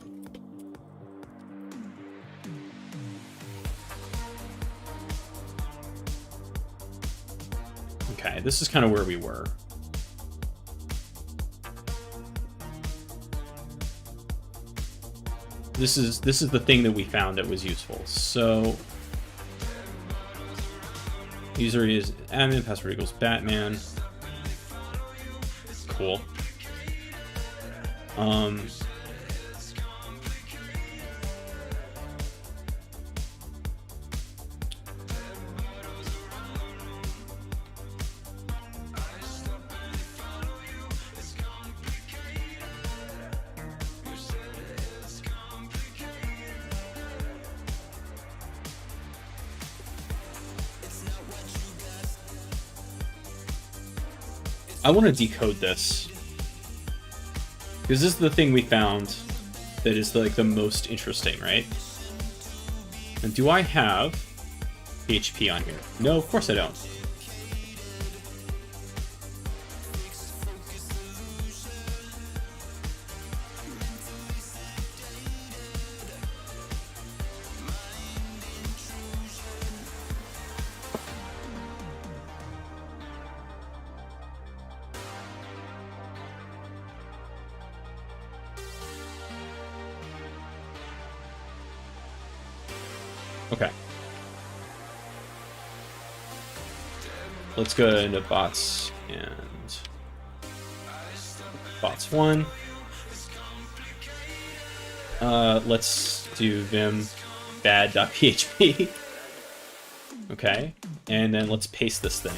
Okay, this is kind of where we were. This is the thing that we found that was useful. So user is admin, password equals Batman. Cool. I want to decode this, because this is the thing we found that is like the most interesting, right? And do I have PHP on here? No, of course I don't. Okay. Let's go into bots and bots 1. Let's do vim bad.php. Okay. And then let's paste this thing.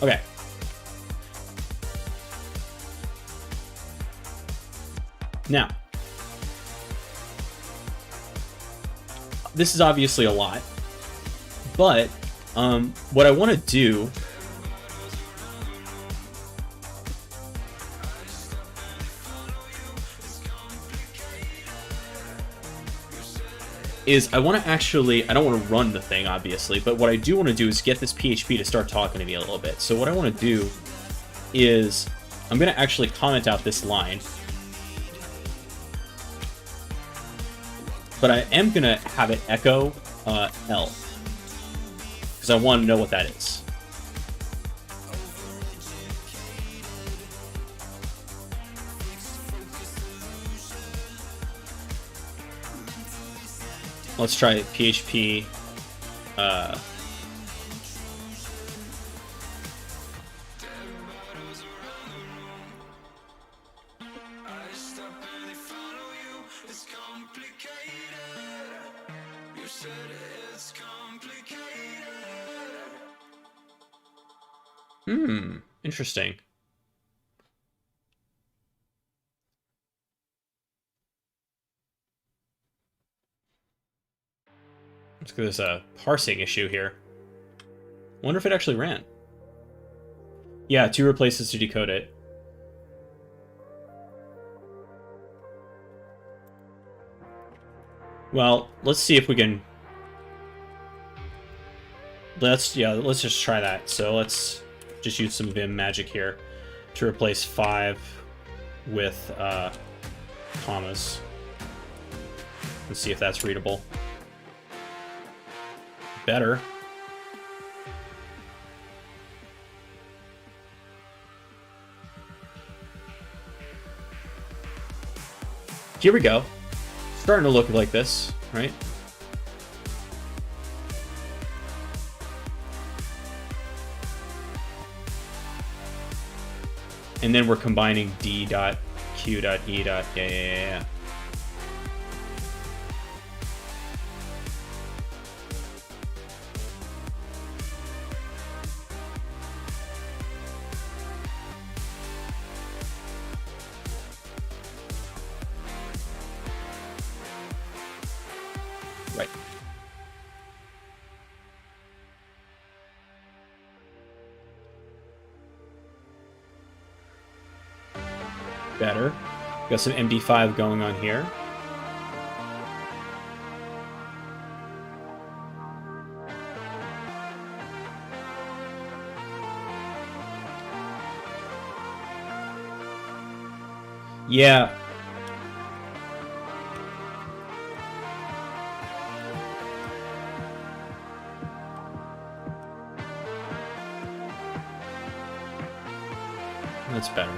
Okay. Now, this is obviously a lot, but what I want to do is I want to actually, I don't want to run the thing, obviously, but what I do want to do is get this PHP to start talking to me a little bit. So what I want to do is I'm going to actually comment out this line, but I am going to have it echo L, because I want to know what that is. Let's try PHP. Interesting. Let's go. There's a parsing issue here. Wonder if it actually ran. Yeah, 2 replaces to decode it. Well, let's see if we can. Let's just try that. So let's just use some vim magic here to replace 5 with commas. Let's see if that's readable. Better. Here we go. Starting to look like this, right? And then we're combining D.Q.E. Yeah. Right. Better. Got some MD5 going on here. Yeah. That's better.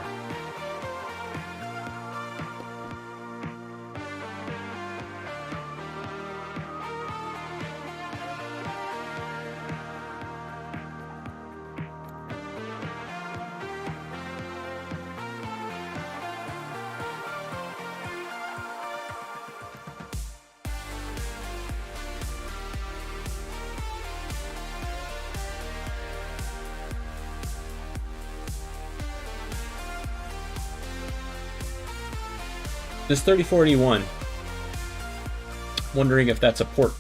This 3481. Wondering if that's a port.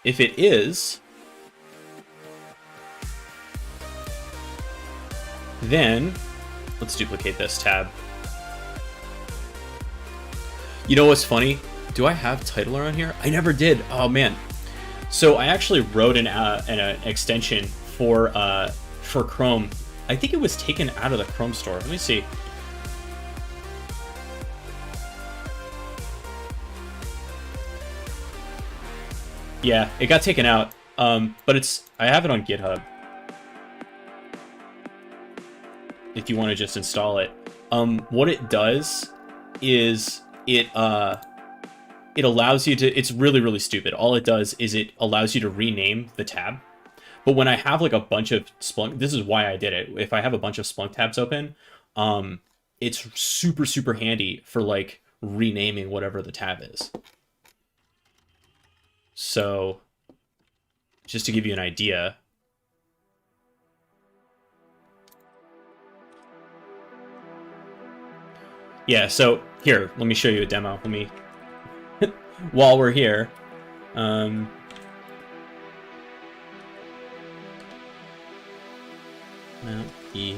If it is, then let's duplicate this tab. You know what's funny? Do I have titler on here? I never did. Oh man. So I actually wrote an extension for Chrome. I think it was taken out of the Chrome store. Let me see. Yeah, it got taken out, but I have it on GitHub. If you want to just install it. What it does is it allows you to, it's really, really stupid. All it does is it allows you to rename the tab. But when I have like a bunch of Splunk, this is why I did it. If I have a bunch of Splunk tabs open, it's super, super handy for like renaming whatever the tab is. So just to give you an idea. Yeah, so here, let me show you a demo. Let me, while we're here, E.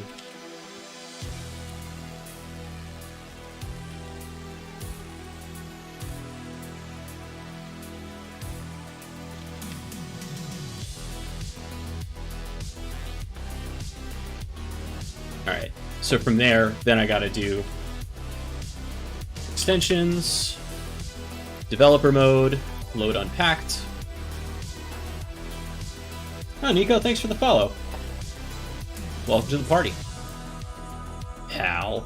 All right, so from there, then I got to do extensions, developer mode, load unpacked. Oh, Nico, thanks for the follow. Welcome to the party. Pal.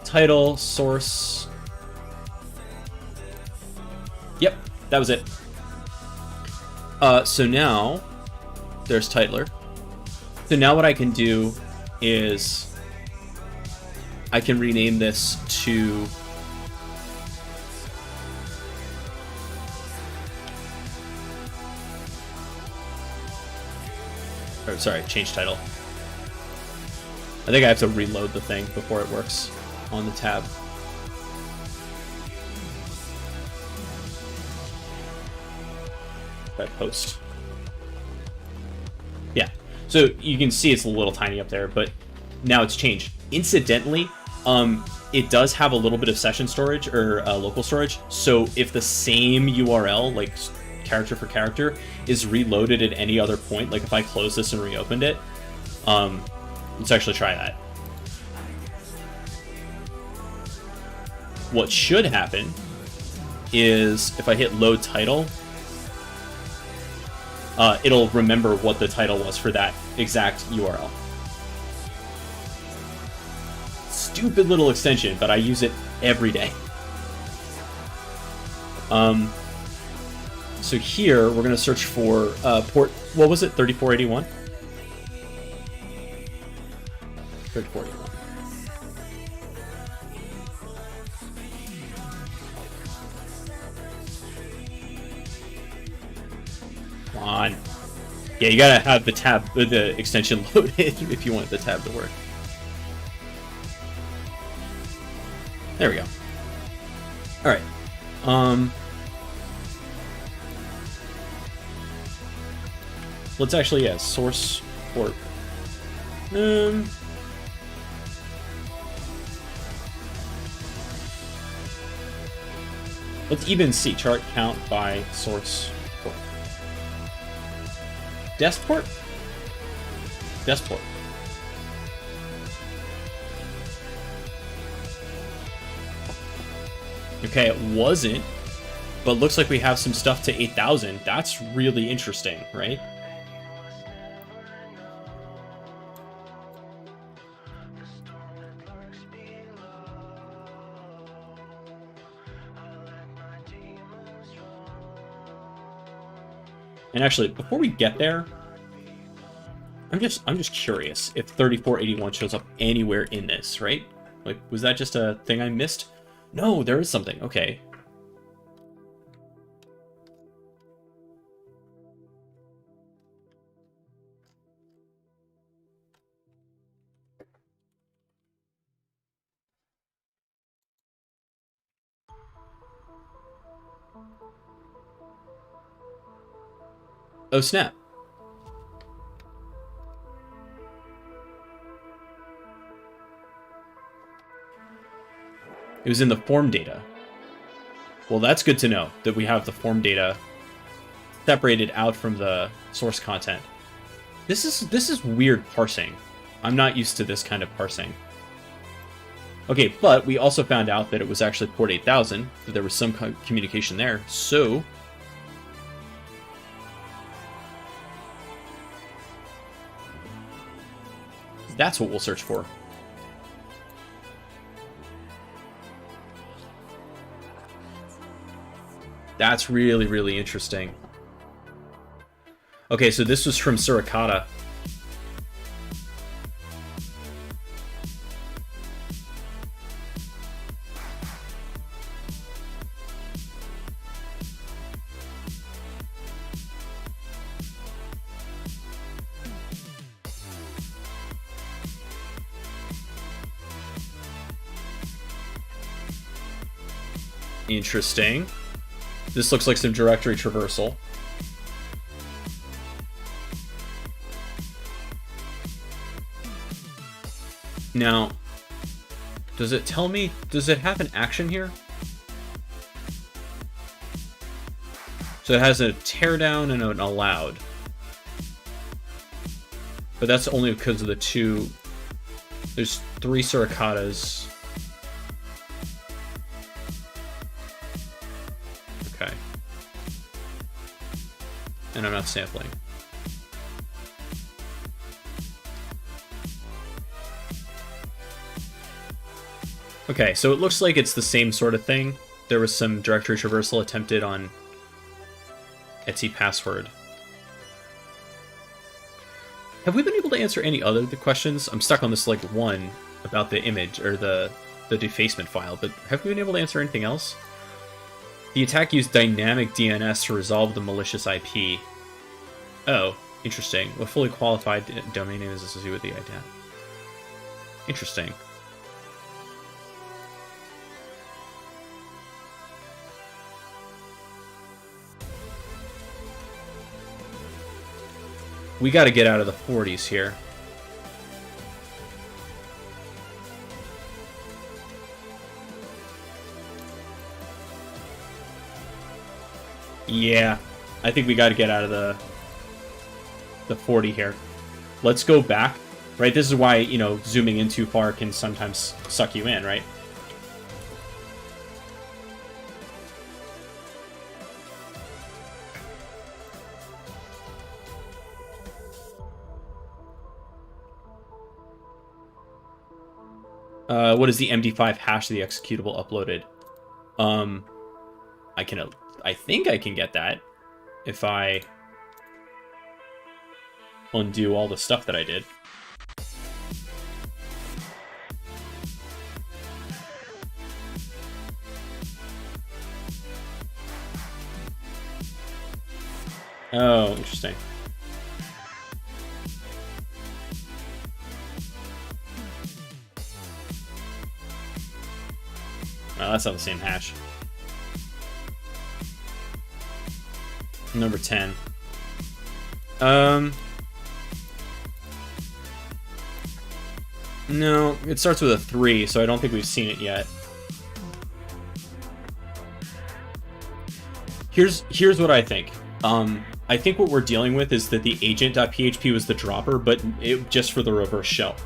Title, source. Yep, that was it. So now, there's titler. So now what I can do is I can rename this to change title. I think I have to reload the thing before it works on the tab. That post. Yeah. So you can see it's a little tiny up there, but now it's changed. Incidentally, it does have a little bit of session storage or local storage. So if the same URL, like character for character, is reloaded at any other point, like if I close this and reopened it, let's actually try that. What should happen is if I hit load title, it'll remember what the title was for that exact URL. Stupid little extension, but I use it every day. So here we're going to search for port, what was it, 3481? 3481. Come on. Yeah, you gotta have the tab, the extension loaded if you want the tab to work. There we go. All right. Let's actually, yeah, source port. Let's even see chart count by source port. Desk port? Desk port. Okay, it wasn't, but looks like we have some stuff to 8,000. That's really interesting, right? And actually, before we get there, I'm just curious if 3481 shows up anywhere in this, right? Like, was that just a thing I missed? No, there is something. Okay. Oh, snap. It was in the form data. Well, that's good to know that we have the form data separated out from the source content. This is weird parsing. I'm not used to this kind of parsing. Okay, but we also found out that it was actually port 8000, that there was some communication there. So That's what we'll search for. That's really, really interesting. Okay, so this was from Suricata. Interesting. This looks like some directory traversal. Now, does it tell me, does it have an action here? So it has a teardown and an allowed. But that's only because of the two, there's 3 Suricatas. Okay. And I'm not sampling. Okay, so it looks like it's the same sort of thing. There was some directory traversal attempted on Etsy password. Have we been able to answer any other questions? I'm stuck on this like one about the image or the defacement file, but have we been able to answer anything else? The attack used dynamic DNS to resolve the malicious IP. Oh, interesting. What fully qualified domain name is associated with the idea? Interesting. We got to get out of the 40s here. Yeah, I think we got to get out of the 40 here. Let's go back, right? This is why, you know, zooming in too far can sometimes suck you in, right? What is the MD5 hash of the executable uploaded? I think I can get that if I undo all the stuff that I did. Oh, interesting. Oh, that's not the same hash. Number 10. No, it starts with a 3, so I don't think we've seen it yet. Here's what I think. I think what we're dealing with is that the agent.php was the dropper, but it just for the reverse shell.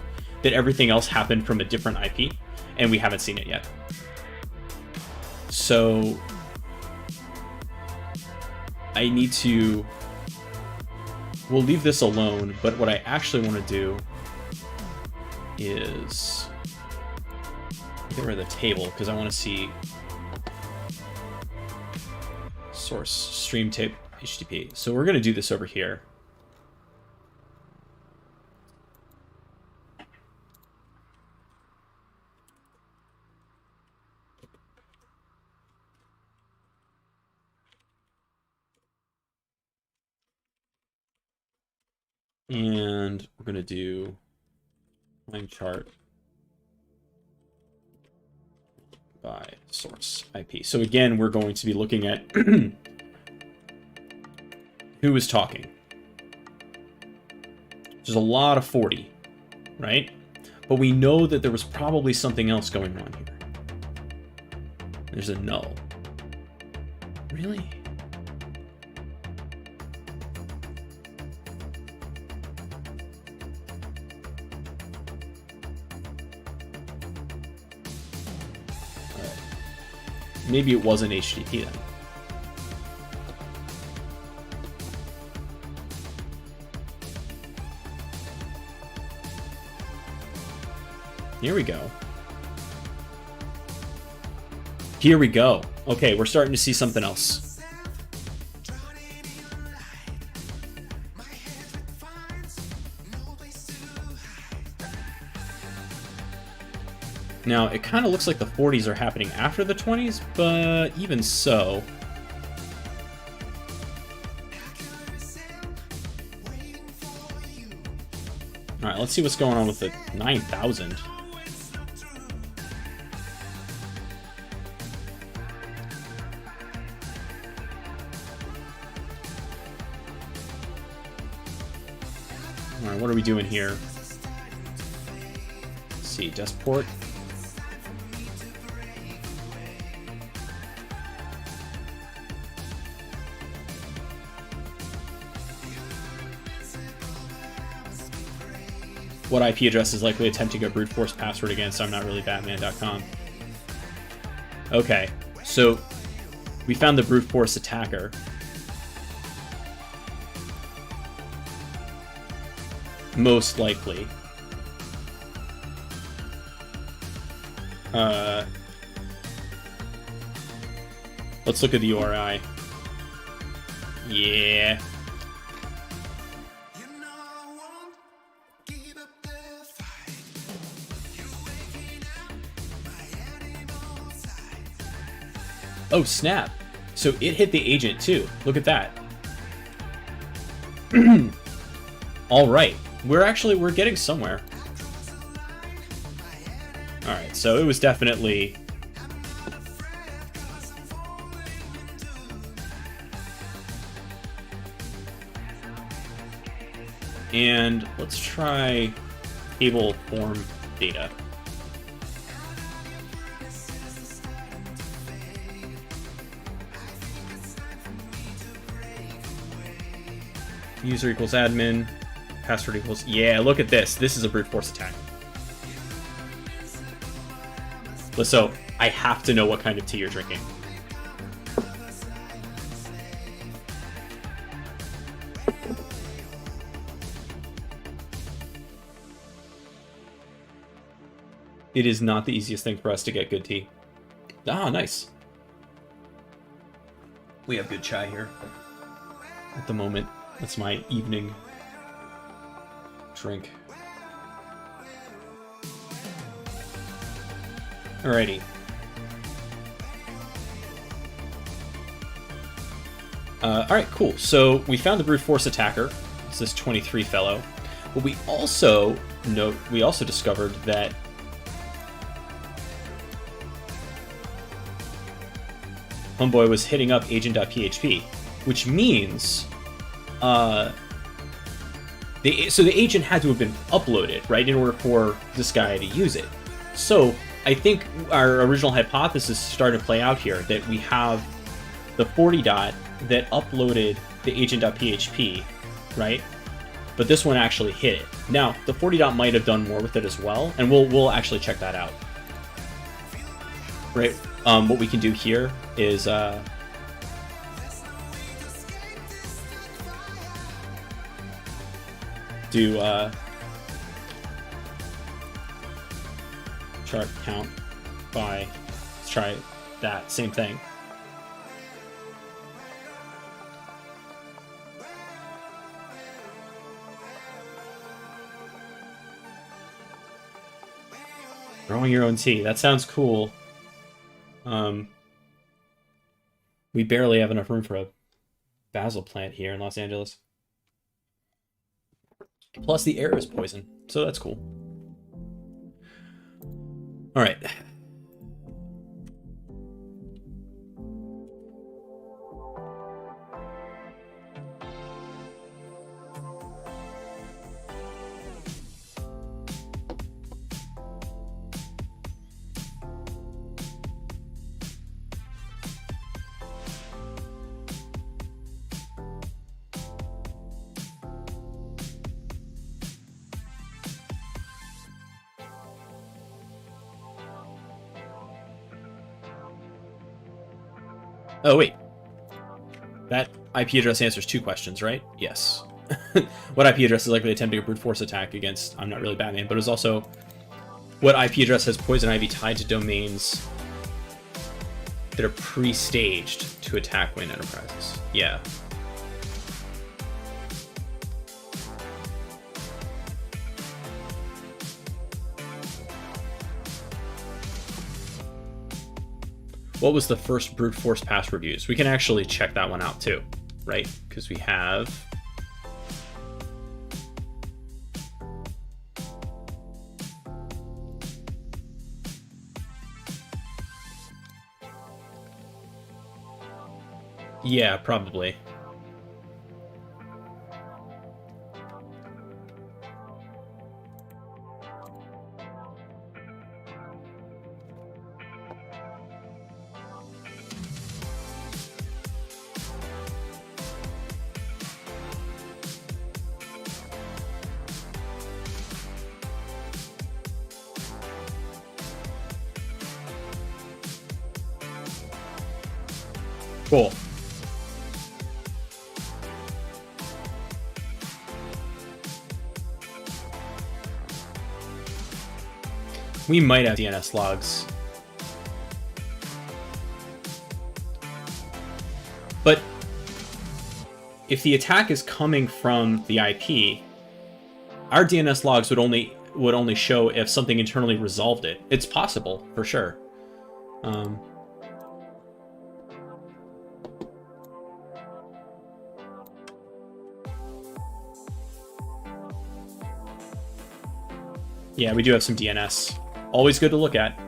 That everything else happened from a different IP, and we haven't seen it yet. So I need to... We'll leave this alone, but what I actually want to do is get rid of the table, because I want to see source stream tape HTTP. So we're going to do this over here. And we're going to do line chart by source IP. So again, we're going to be looking at who is talking. There's a lot of 40, right? But we know that there was probably something else going on here. There's a null. Really? Maybe it wasn't HTTP then. Here we go. Here we go. Okay, we're starting to see something else. Now, it kind of looks like the 40s are happening after the 20s, but even so... Alright, let's see what's going on with the 9,000. Alright, what are we doing here? Let's see, desk port. What IP address is likely attempting a brute force password against I'm not really Batman.com. Okay, so we found the brute force attacker. Most likely. Let's look at the URI. Yeah. Oh, snap. So it hit the agent, too. Look at that. All right. We're getting somewhere. All right, so it was definitely... And let's try table form data. User equals admin, password equals... Yeah, look at this. This is a brute force attack. So, I have to know what kind of tea you're drinking. It is not the easiest thing for us to get good tea. Ah, nice. We have good chai here at the moment. That's my evening drink. Alrighty. Alright, cool. So we found the brute force attacker. It's this 23 fellow. But we also discovered that Homeboy was hitting up agent.php, which means so the agent had to have been uploaded, right, in order for this guy to use it. So I think our original hypothesis is starting to play out here, that we have the 40 dot that uploaded the agent.php, right? But this one actually hit it. Now, the 40 dot might have done more with it as well, and we'll actually check that out. Right? What we can do here is do chart count by, let's try that same thing. Growing your own tea. That sounds cool. We barely have enough room for a basil plant here in Los Angeles. Plus the air is poison, so that's cool. All right. Oh, wait. That IP address answers two questions, right? Yes. What IP address is likely attempting a brute force attack against I'm not really Batman, but is also What IP address has poison ivy tied to domains that are pre-staged to attack Wayne Enterprises? Yeah. What was the first brute force password used? We can actually check that one out too, right? Because we have... Yeah, probably. Cool. We might have DNS logs. But if the attack is coming from the IP, our DNS logs would only show if something internally resolved it. It's possible, for sure. Yeah, we do have some DNS. Always good to look at.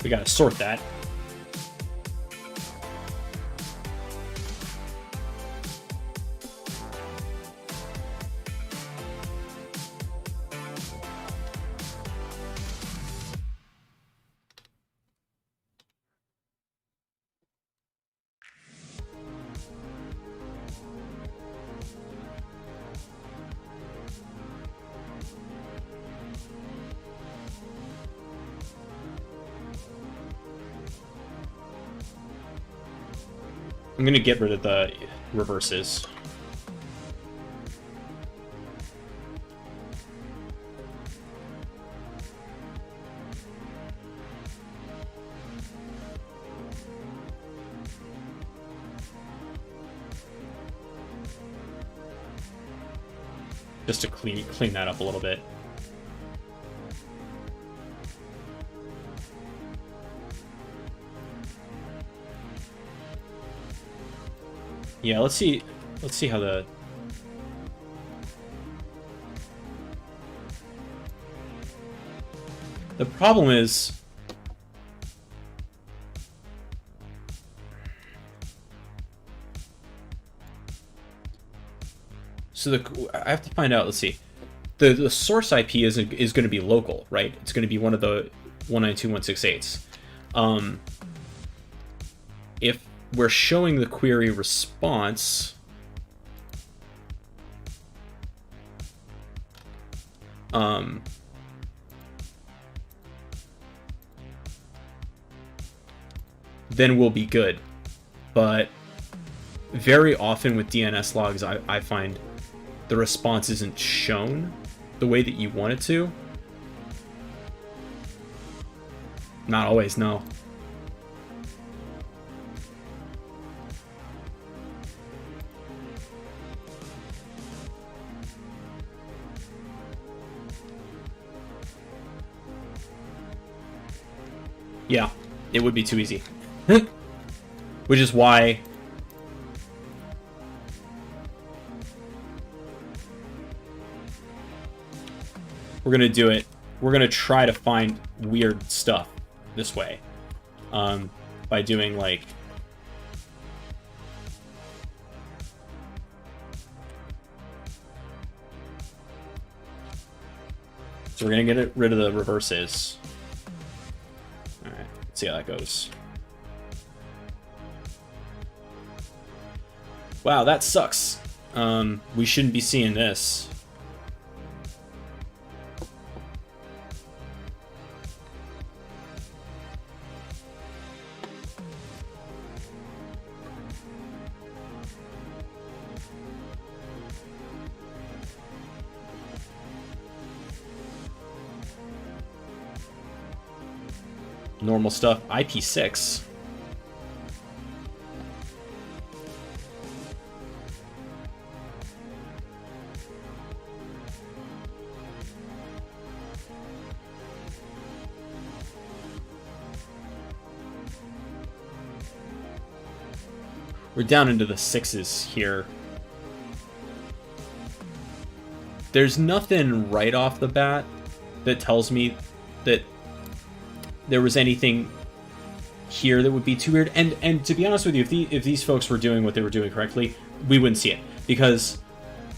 We gotta sort that. I'm gonna get rid of the reverses. Just to clean that up a little bit. Yeah, let's see how the problem is I have to find out, let's see. The source IP is going to be local, right? It's going to be one of the 192.168s. If we're showing the query response, then we'll be good. But very often with DNS logs, I find the response isn't shown the way that you want it to. Not always, no. Yeah, it would be too easy. Which is why we're gonna do it. We're gonna try to find weird stuff this way. By doing like So we're going to get rid of the reverses. All right, let's see how that goes. Wow, that sucks. We shouldn't be seeing this. Normal stuff. IP6. We're down into the 6s here. There's nothing right off the bat that tells me that there was anything here that would be too weird. And to be honest with you, if these folks were doing what they were doing correctly, we wouldn't see it, because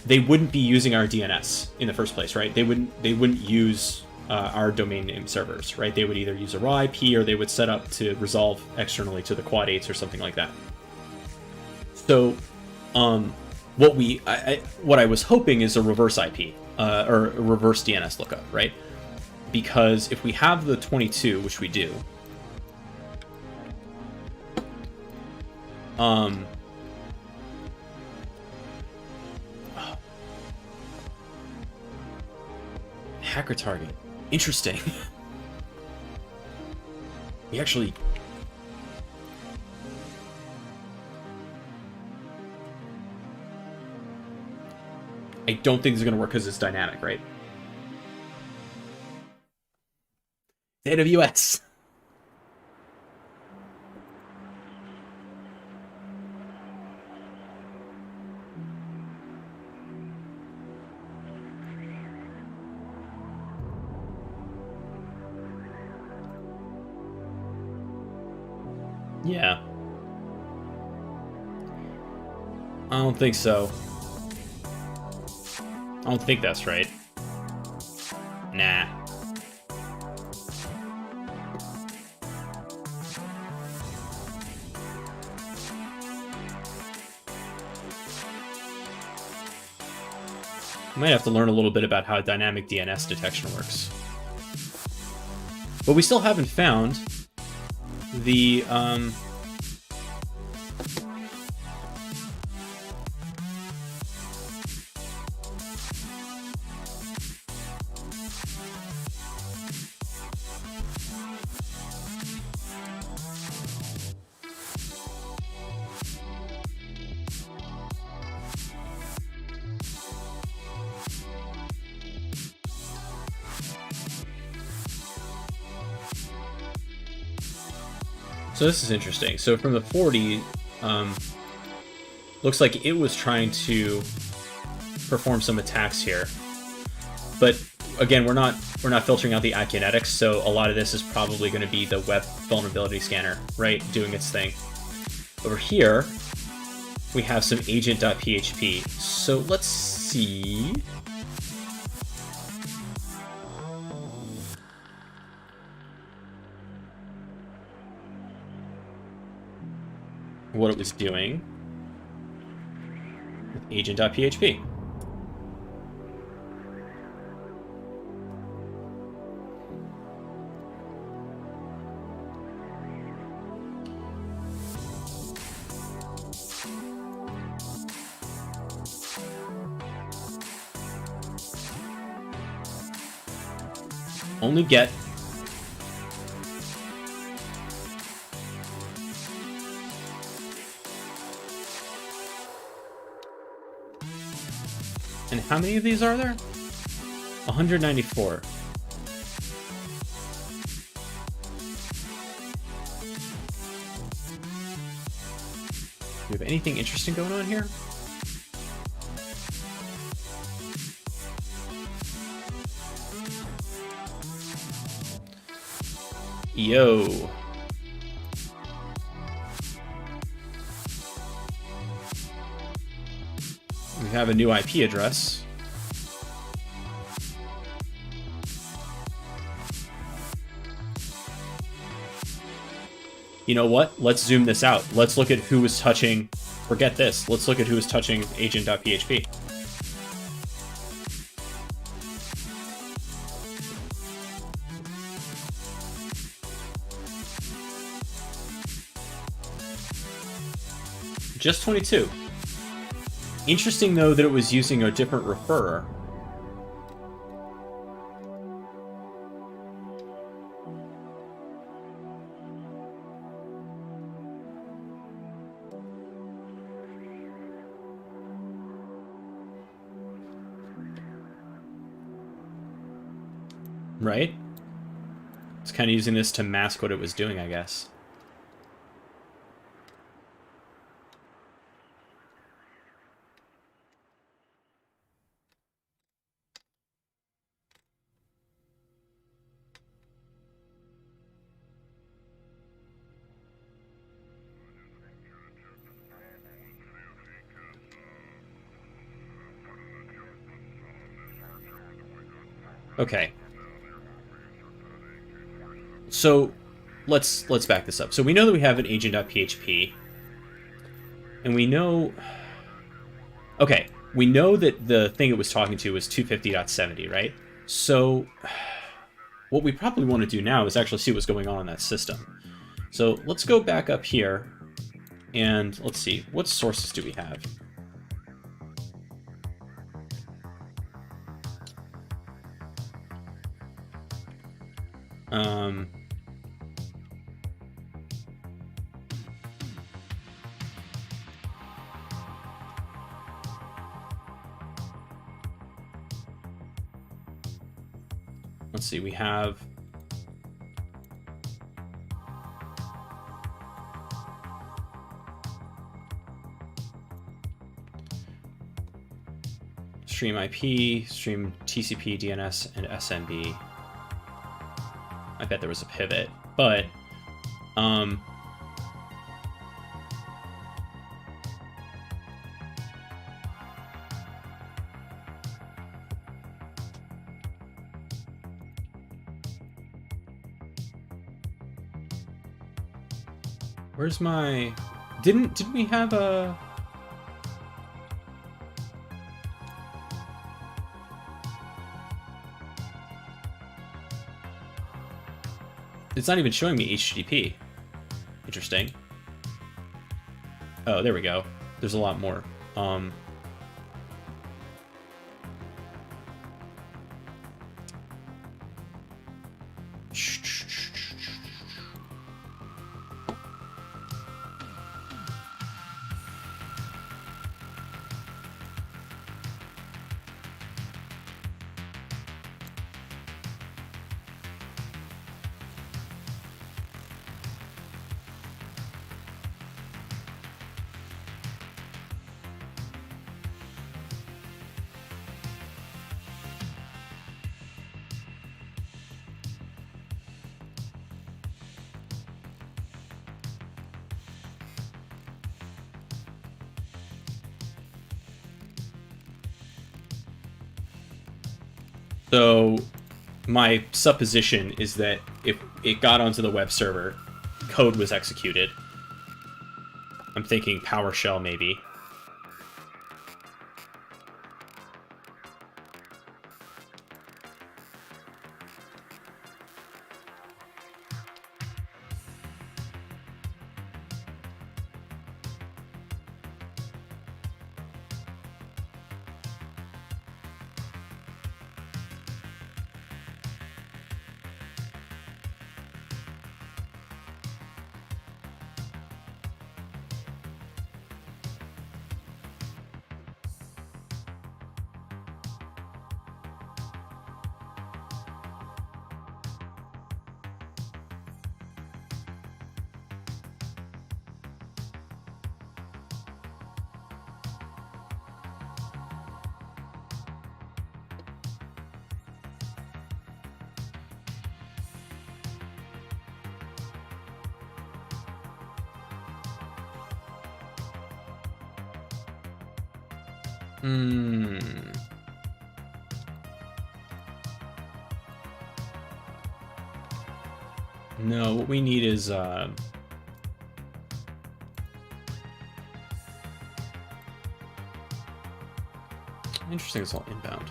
they wouldn't be using our DNS in the first place, right? They wouldn't use our domain name servers, right? They would either use a raw IP, or they would set up to resolve externally to the Quad 8s or something like that. So, what I was hoping is a reverse IP, or a reverse DNS lookup, right? Because if we have the 22, which we do, hacker target, interesting. We actually. I don't think this is going to work because it's dynamic, right? AWS. Yeah. I don't think so. I don't think that's right. Nah. Might have to learn a little bit about how dynamic DNS detection works. But we still haven't found the So this is interesting. So from the 40, looks like it was trying to perform some attacks here. But again, we're not filtering out the IPnetics, so a lot of this is probably going to be the web vulnerability scanner, right, doing its thing. Over here, we have some agent.php. So let's see. What it was doing with agent.php. Only get And how many of these are there? 194. Do we have anything interesting going on here? Yo. We have a new IP address. you know what? Let's zoom this out. Let's look at who was touching, forget this, let's look at who was touching agent.php. Just 22. Interesting, though, that it was using a different referrer. Right? It's kind of using this to mask what it was doing, I guess. Okay. So let's back this up. So we know that we have an agent.php, and we know. Okay, we know that the thing it was talking to was 250.70, right? So what we probably want to do now is actually see what's going on in that system. So let's go back up here, and let's see, what sources do we have? Let's see, we have stream IP, stream TCP, DNS, and SMB. I bet there was a pivot, but where's my... Didn't we have a... It's not even showing me HTTP. Interesting. Oh, there we go. There's a lot more. So my supposition is that if it got onto the web server, code was executed. I'm thinking PowerShell maybe. No, what we need is Interesting, it's all inbound.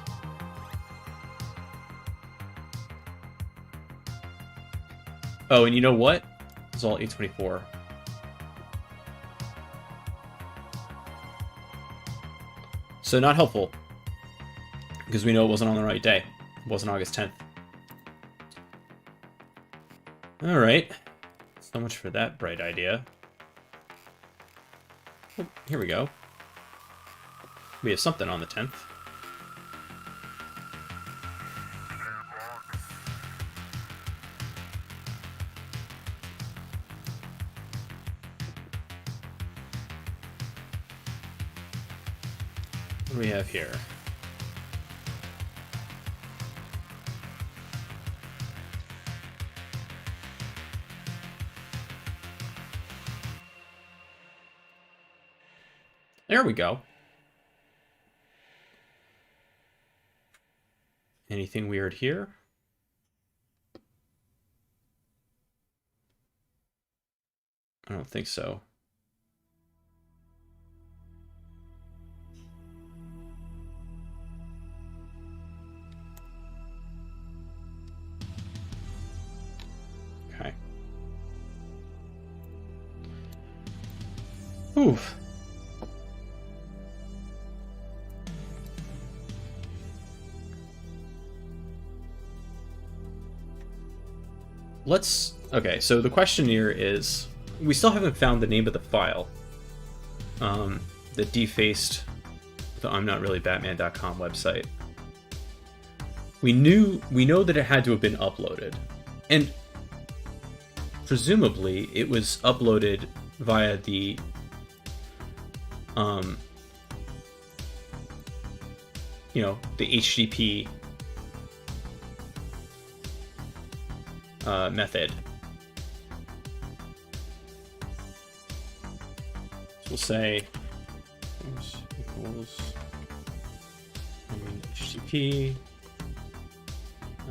Oh, and you know what? It's all 824. So not helpful, because we know it wasn't on the right day. It wasn't August 10th. All right. So much for that bright idea. Oh, here we go. We have something on the 10th. What do we have here? There we go. Anything weird here? I don't think so. Okay. Oof. Okay, so the question here is, we still haven't found the name of the file that defaced the I'mNotReallyBatman.com website. We know that it had to have been uploaded, and presumably it was uploaded via the the HTTP method. So we'll say equals HTTP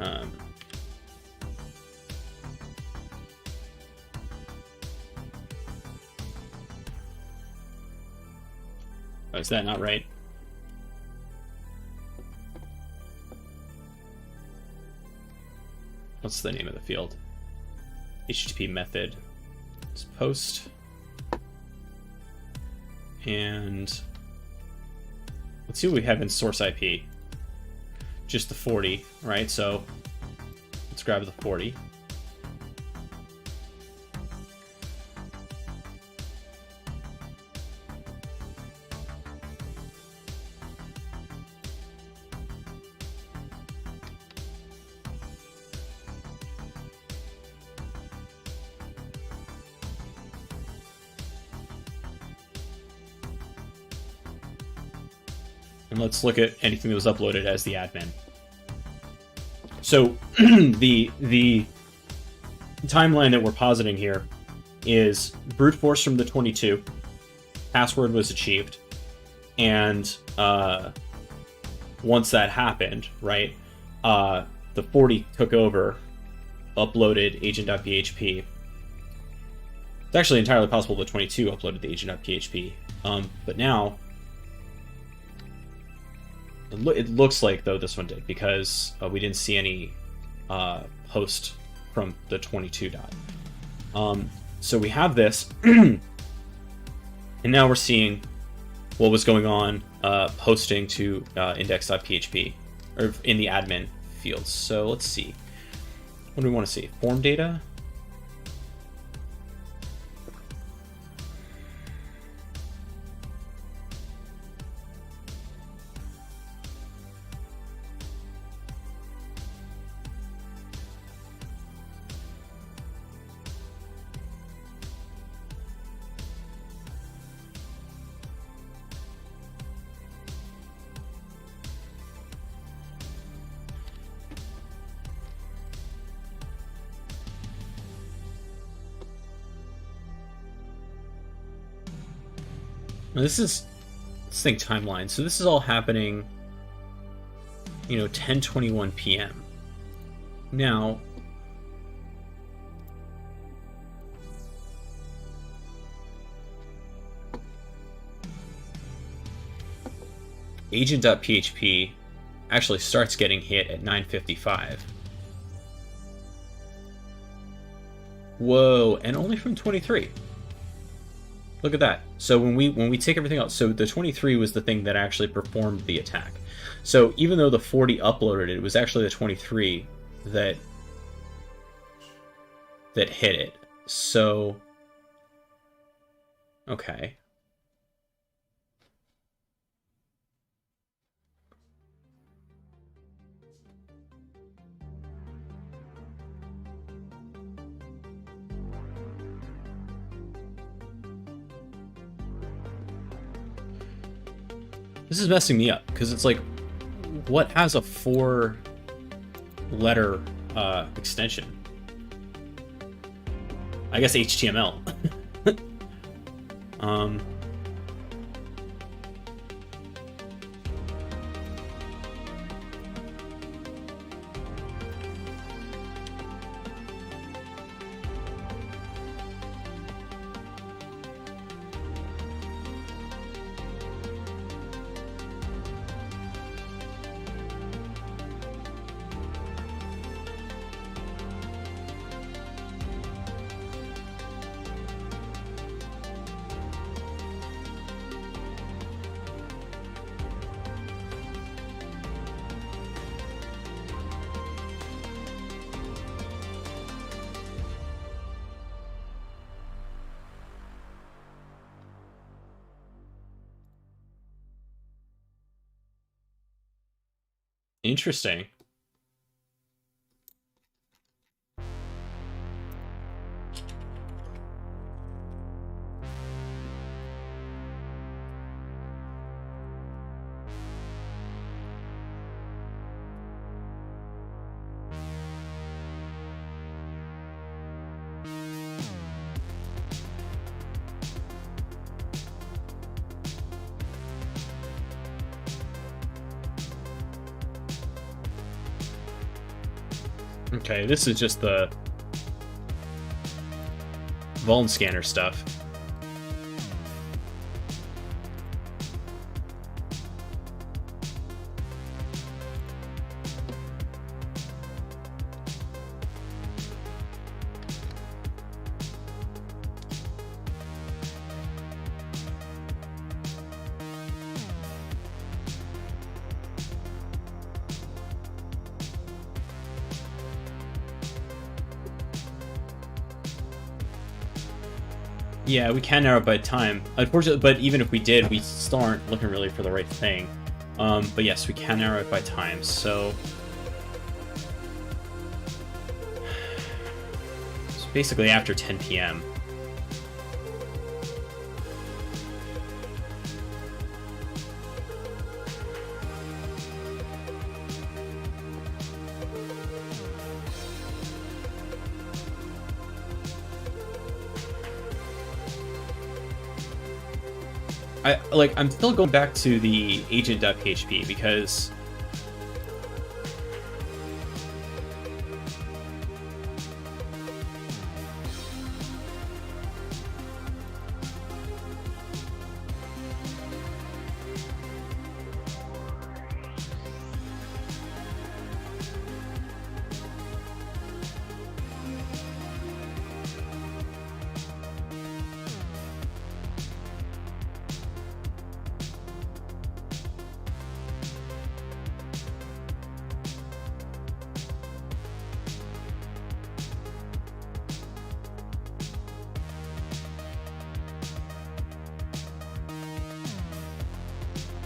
oh, is that not right? What's the name of the field? HTTP method. It's post. And let's see what we have in source IP. Just the 40, right? So let's grab the 40. And let's look at anything that was uploaded as the admin. So the timeline that we're positing here is brute force from the 22, password was achieved, and once that happened, right, the 40 took over, uploaded agent.php. It's actually entirely possible the 22 uploaded the agent.php, but now it looks like, though, this one did, because we didn't see any post from the 22 dot. So we have this, and now we're seeing what was going on posting to index.php, or in the admin fields. So let's see. What do we want to see? Form data? Now let's think timeline. So this is all happening, 10:21 p.m. Now, agent.php actually starts getting hit at 9:55. Whoa, and only from 23. Look at that. So when we take everything else, so the 23 was the thing that actually performed the attack. So even though the 40 uploaded it was actually the 23 that hit it. So okay. This is messing me up, because it's like, what has a 4-letter extension? I guess HTML. Interesting. Okay, this is just the vuln scanner stuff. Yeah, we can narrow it by time. Unfortunately, but even if we did, we still aren't looking really for the right thing. But yes, we can narrow it by time, so... It's basically after 10 p.m. I'm still going back to the agent.php because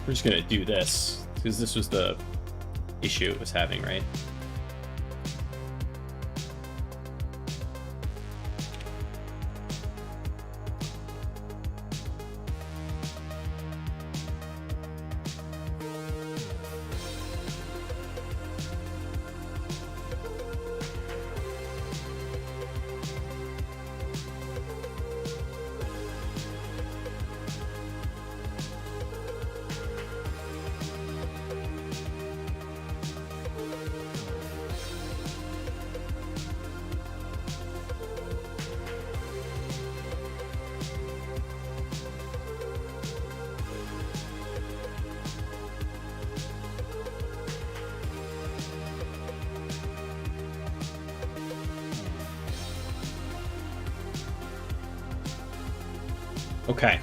we're just gonna do this because this was the issue it was having, right? Okay.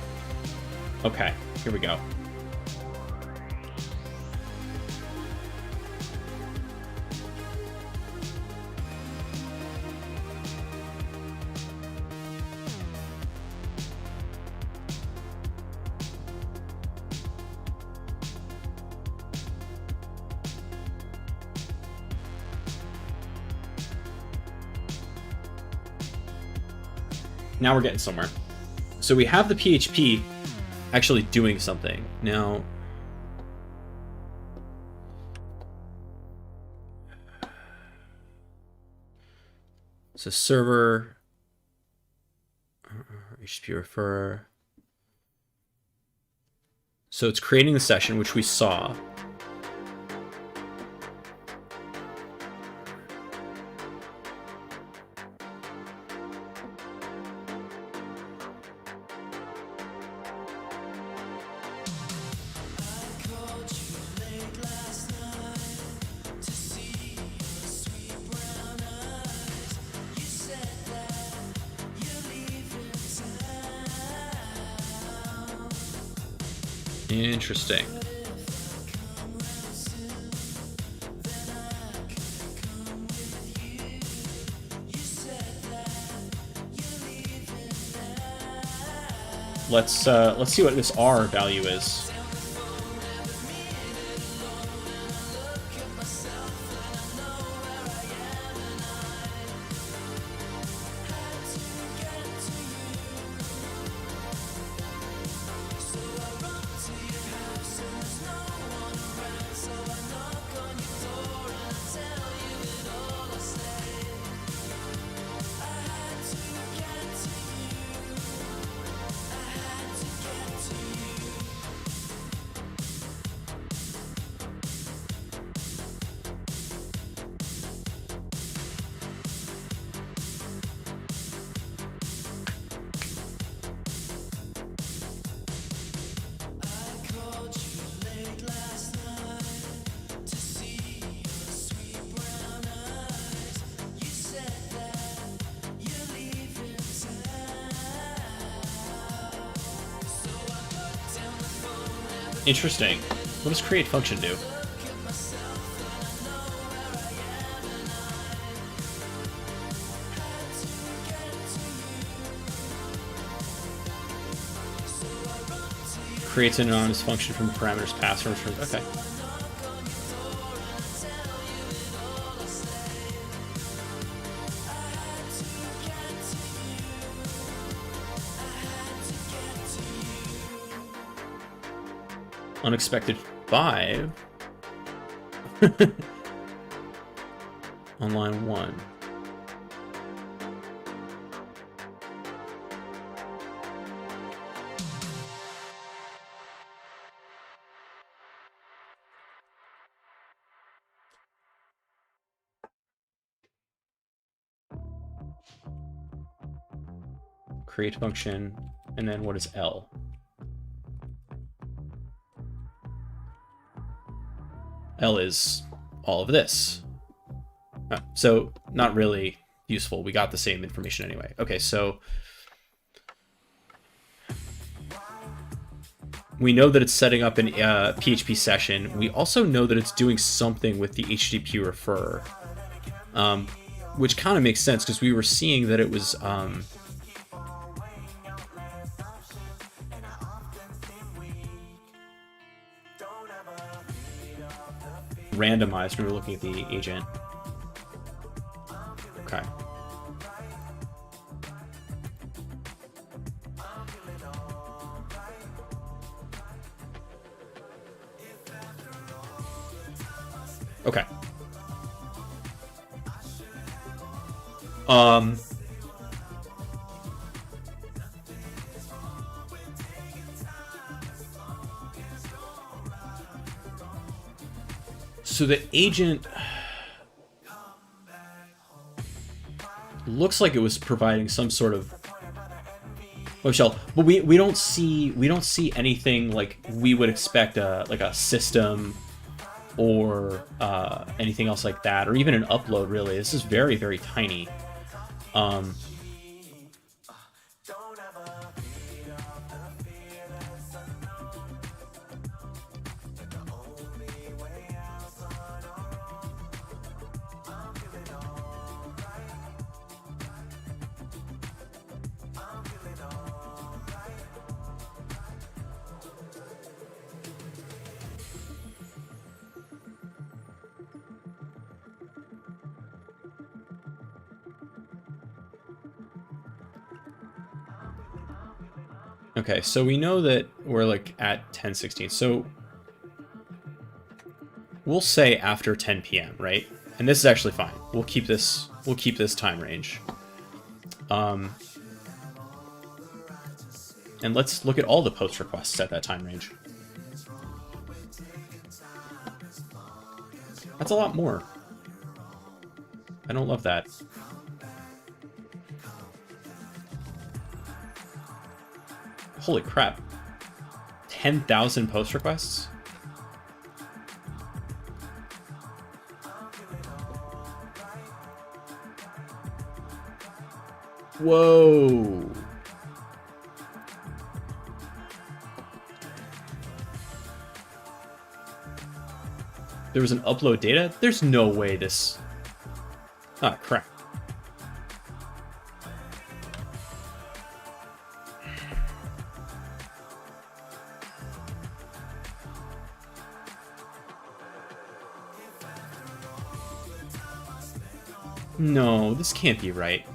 Okay, here we go. Now we're getting somewhere. So we have the PHP actually doing something. Now, so server, HTTP refer. So it's creating the session, which we saw. Interesting. Let's see what this R value is. Interesting. What does create function do? Creates an anonymous function from parameters passed or returns. Okay. Unexpected 5 on line 1. Create function, and then what is L? L is all of this. So not really useful. We got the same information anyway. Okay, so we know that it's setting up an PHP session. We also know that it's doing something with the HTTP refer, which kind of makes sense because we were seeing that it was randomized when we were looking at the agent. Okay. Okay. So the agent looks like it was providing some sort of shell, but we don't see anything like we would expect like a system or anything else like that, or even an upload. Really, this is very, very tiny. Okay, so we know that we're like at 10:16. So we'll say after 10 p.m., right? And this is actually fine. We'll keep this time range. And let's look at all the post requests at that time range. That's a lot more. I don't love that. Holy crap. 10,000 post requests? Whoa. There was an upload data? There's no way this... Ah, crap. No, this can't be right.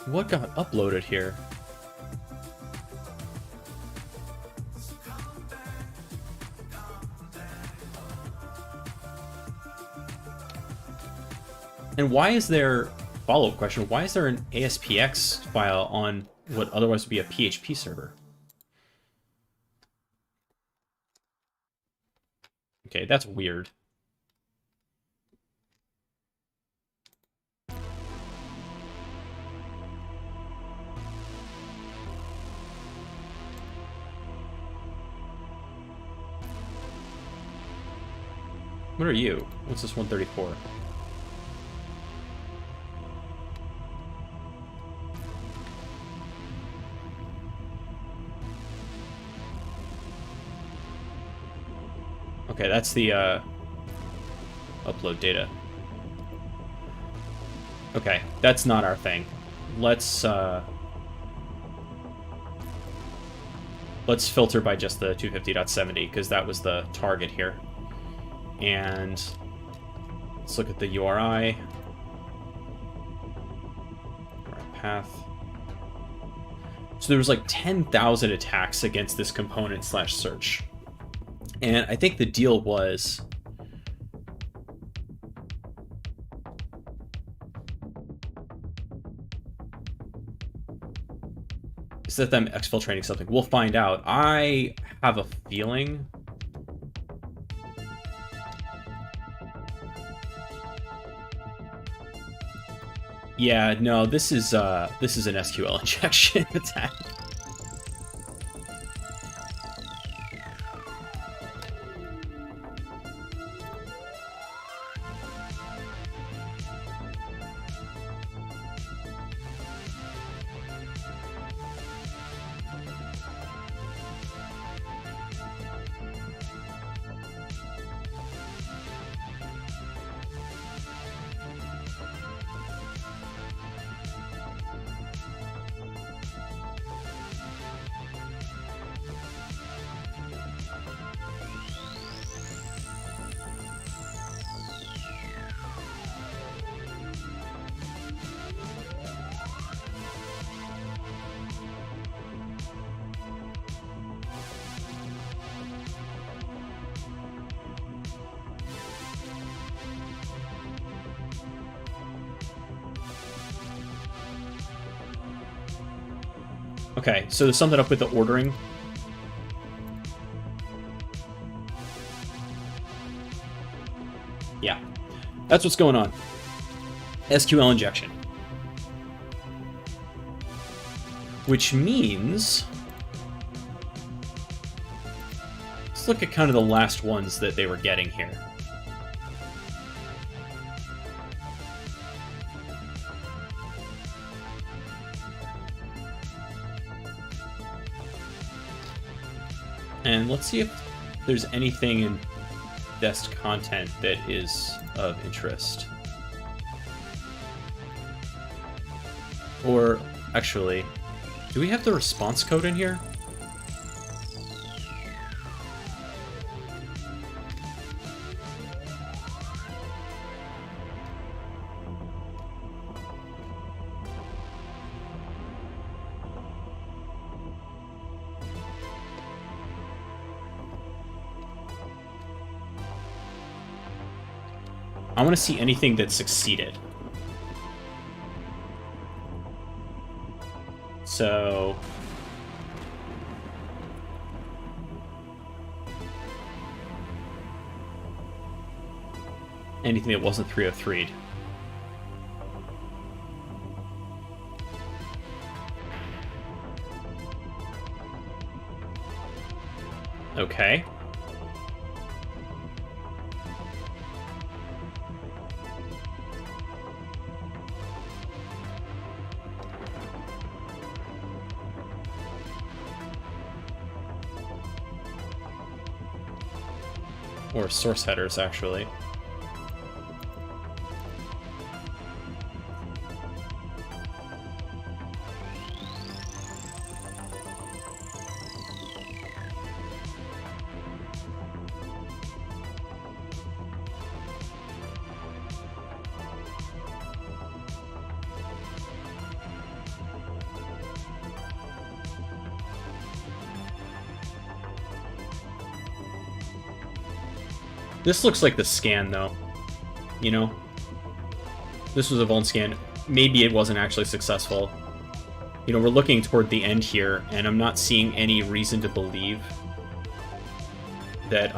What got uploaded here? And why is there, follow-up question, why is there an ASPX file on what otherwise would be a PHP server? Okay, that's weird. What are you? What's this 134? Okay, that's the upload data. Okay, that's not our thing. Let's filter by just the 250.70 because that was the target here. And let's look at the URI. Path. So there was like 10,000 attacks against this component / search. And I think the deal was is that them exfiltrating something. We'll find out. I have a feeling yeah, no, this is an SQL injection attack. Okay, so there's something up with the ordering. Yeah, that's what's going on. SQL injection. Which means... let's look at kind of the last ones that they were getting here. And let's see if there's anything in best content that is of interest. Or, actually, Do we have the response code in here? I want to see anything that succeeded. So... anything that wasn't 303'd. Okay. Or source headers, actually. This looks like the scan, though. You know? This was a vuln scan. Maybe it wasn't actually successful. You know, we're looking toward the end here, and I'm not seeing any reason to believe that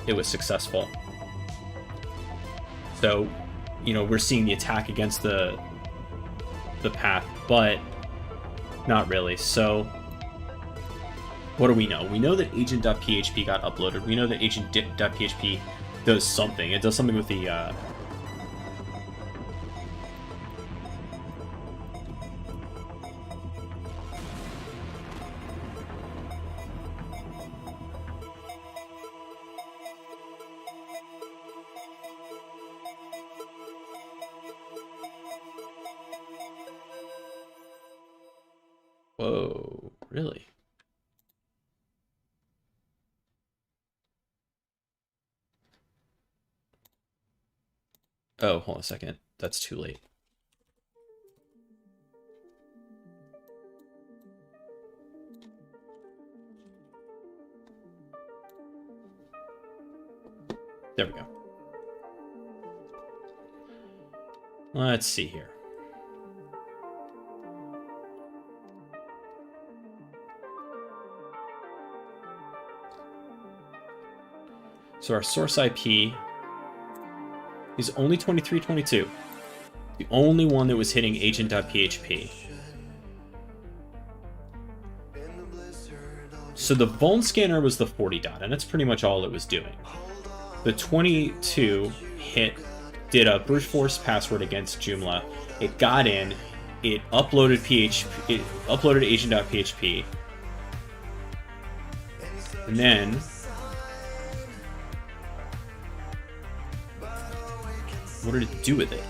it was successful. So, you know, we're seeing the attack against the path, but not really. So, what do we know? We know that agent.php got uploaded. We know that agent.php does something. It does something with the... Whoa, really? Oh, hold on a second. That's too late. There we go. Let's see here. So our source IP is only 2322. The only one that was hitting agent.php. So the vuln scanner was the 40 dot, and that's pretty much all it was doing. The 22 did a brute force password against Joomla. It got in, it uploaded agent.php, and then what did it do with it?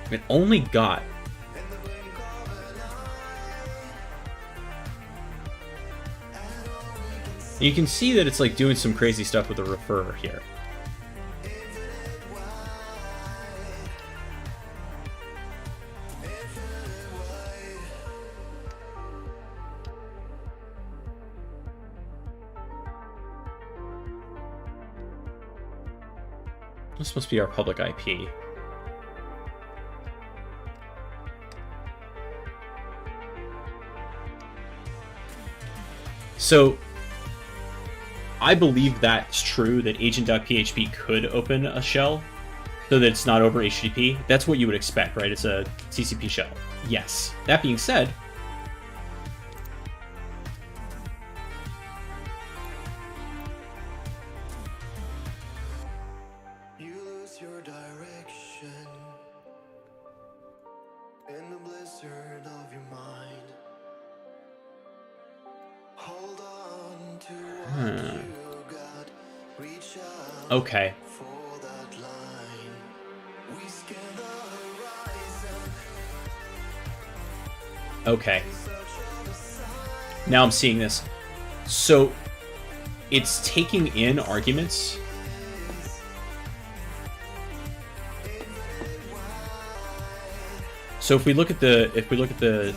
It only got... You can see that it's like doing some crazy stuff with the referrer here. This must be our public IP. So, I believe that's true, that agent.php could open a shell so that it's not over HTTP. That's what you would expect, right? It's a TCP shell. Yes. That being said,
you lose your direction in the blizzard of your mind. Hold on to what you got.
Okay.
for that line. We scan the horizon
Okay.
in search of a sign.
Now I'm seeing this. So it's taking in arguments. So if we look at the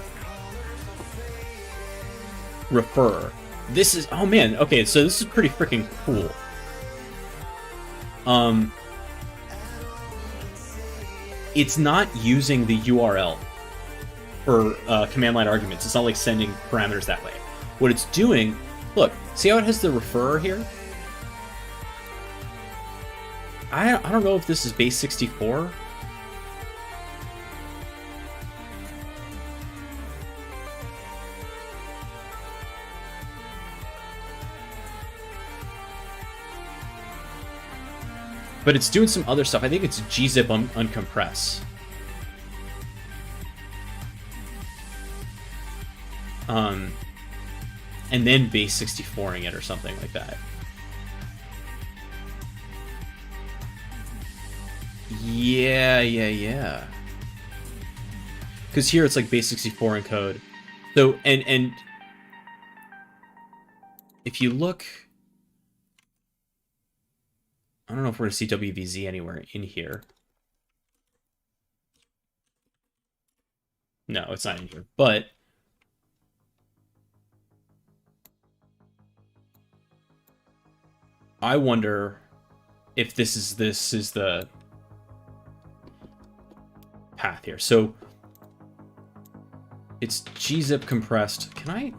refer, this is, oh man, okay, so this is pretty freaking cool. It's not using the URL for command line arguments. It's not like sending parameters that way. What it's doing, look, see how it has the referrer here? I don't know if this is base 64. But it's doing some other stuff. I think it's gzip uncompress. And then base 64ing it or something like that. Yeah. Because here it's like base 64 encode. So, and if you look, I don't know if we're going to see WVZ anywhere in here. No, it's not in here, but I wonder if this is the path here. So it's gzip compressed. Can I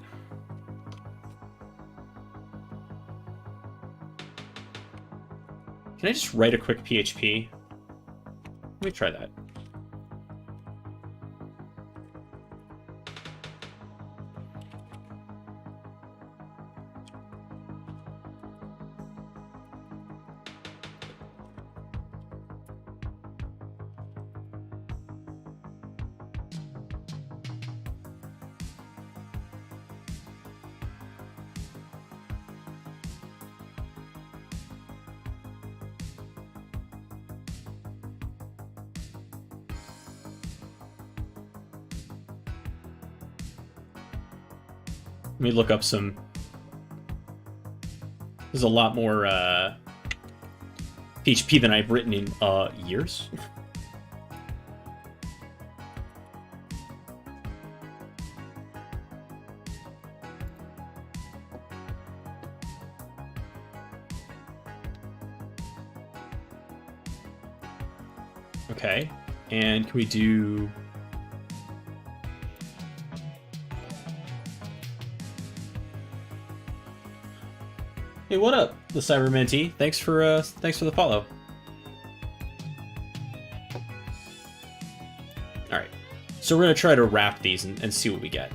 just write a quick PHP? Let me try that. Let me look up some. There's a lot more PHP than I've written in years. Okay, and can we do? Hey, what up, the Cybermentee? Thanks for the follow. All right, so we're gonna try to wrap these and see what we get.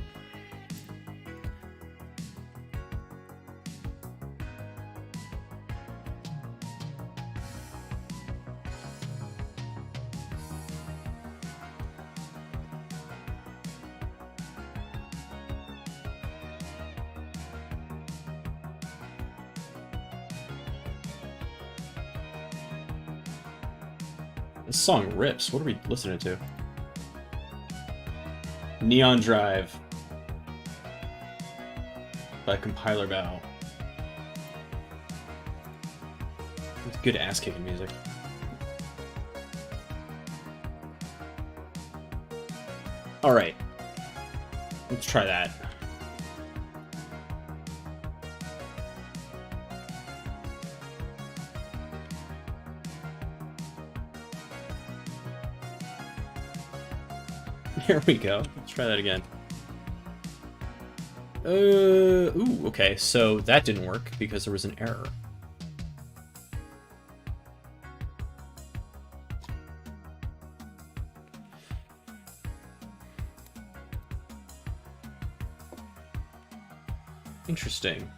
This song rips. What are we listening to? Neon Drive by Compiler Bow. It's good ass-kicking music. Alright. Let's try that. Here we go. Let's try that again. Ooh, okay, so that didn't work because there was an error. Interesting.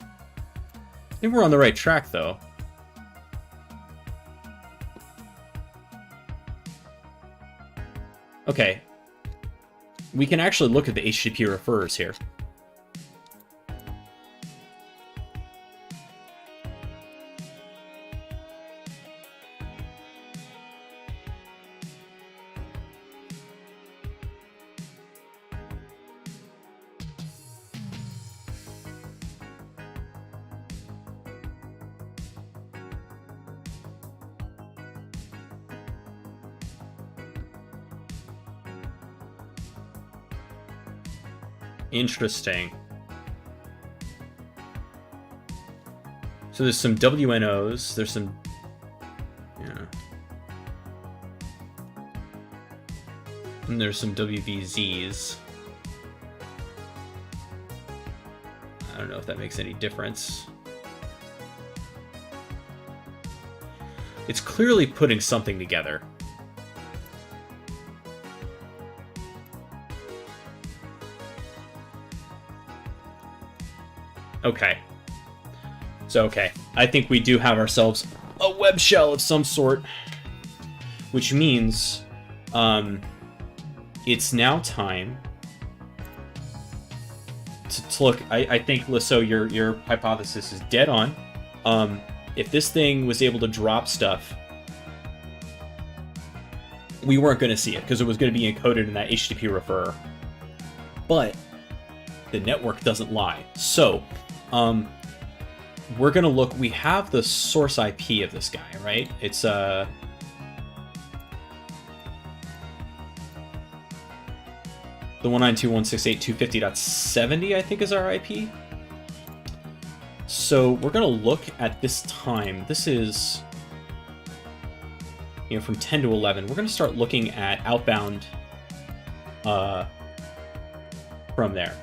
I think we're on the right track, though. Okay. We can actually look at the HTTP referrers here. Interesting. So there's some WNOs, there's some... Yeah. And there's some WVZs. I don't know if that makes any difference. It's clearly putting something together. Okay. So, okay. I think we do have ourselves a web shell of some sort. Which means, it's now time to look. I think, Lisso, your hypothesis is dead on. If this thing was able to drop stuff, we weren't going to see it because it was going to be encoded in that HTTP referrer. But the network doesn't lie. So, we're going to look. We have the source IP of this guy, right? It's the 192.168.250.70, I think, is our IP. So we're going to look at this time. This is, from 10 to 11. We're going to start looking at outbound from there.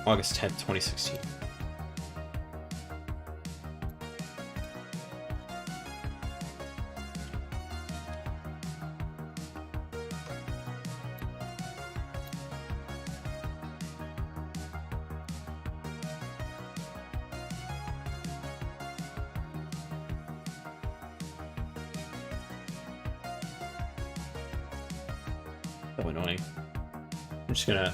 August 10th, 2016. So annoying. I'm just gonna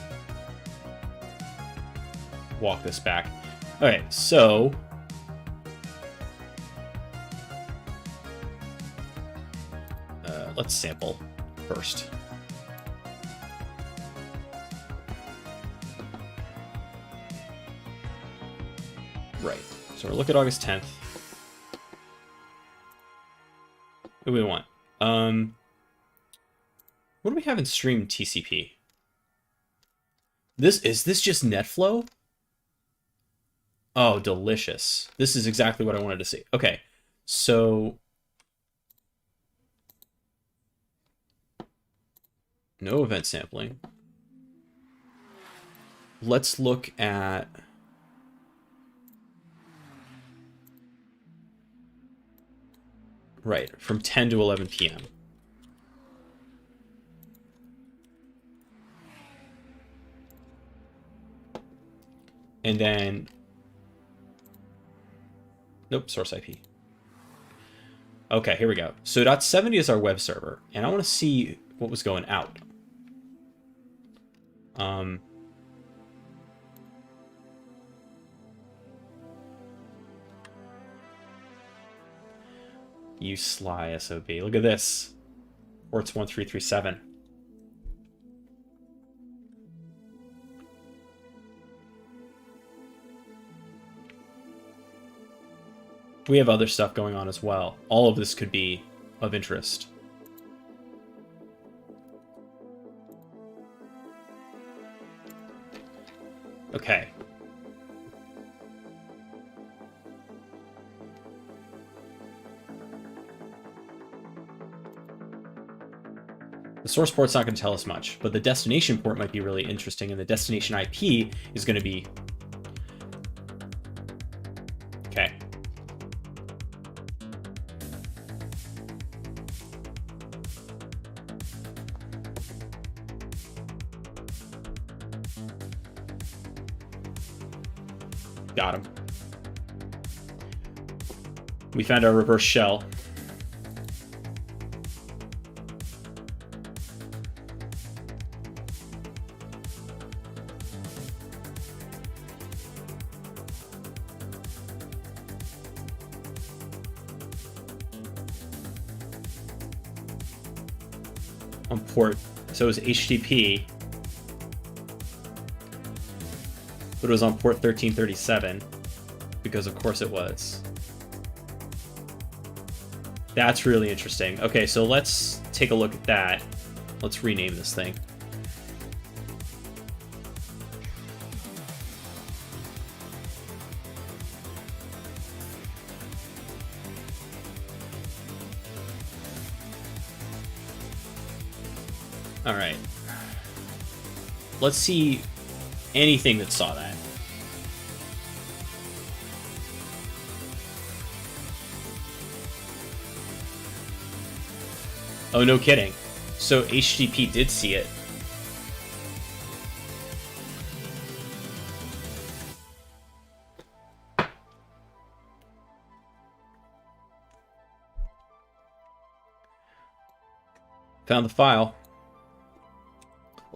walk this back. Okay, so let's sample first. Right. So we'll look at August 10th. What do we want? What do we have in stream TCP? Is this just NetFlow? Oh, delicious. This is exactly what I wanted to see. Okay, so no event sampling. Let's look at right, from 10 to 11 p.m. And then nope, source IP. Okay, here we go. So .70 is our web server, and I want to see what was going out. You sly SOB. Look at this. Ports 1337. We have other stuff going on as well. All of this could be of interest. Okay. The source port's not going to tell us much, but the destination port might be really interesting, and the destination IP is going to be... Okay. Got him. We found our reverse shell. On port, so it was HTTP. but it was on port 1337, because of course it was. That's really interesting. Okay, so let's take a look at that. Let's rename this thing. All right. Let's see anything that saw that. Oh, no kidding. So HTTP did see it. Found the file.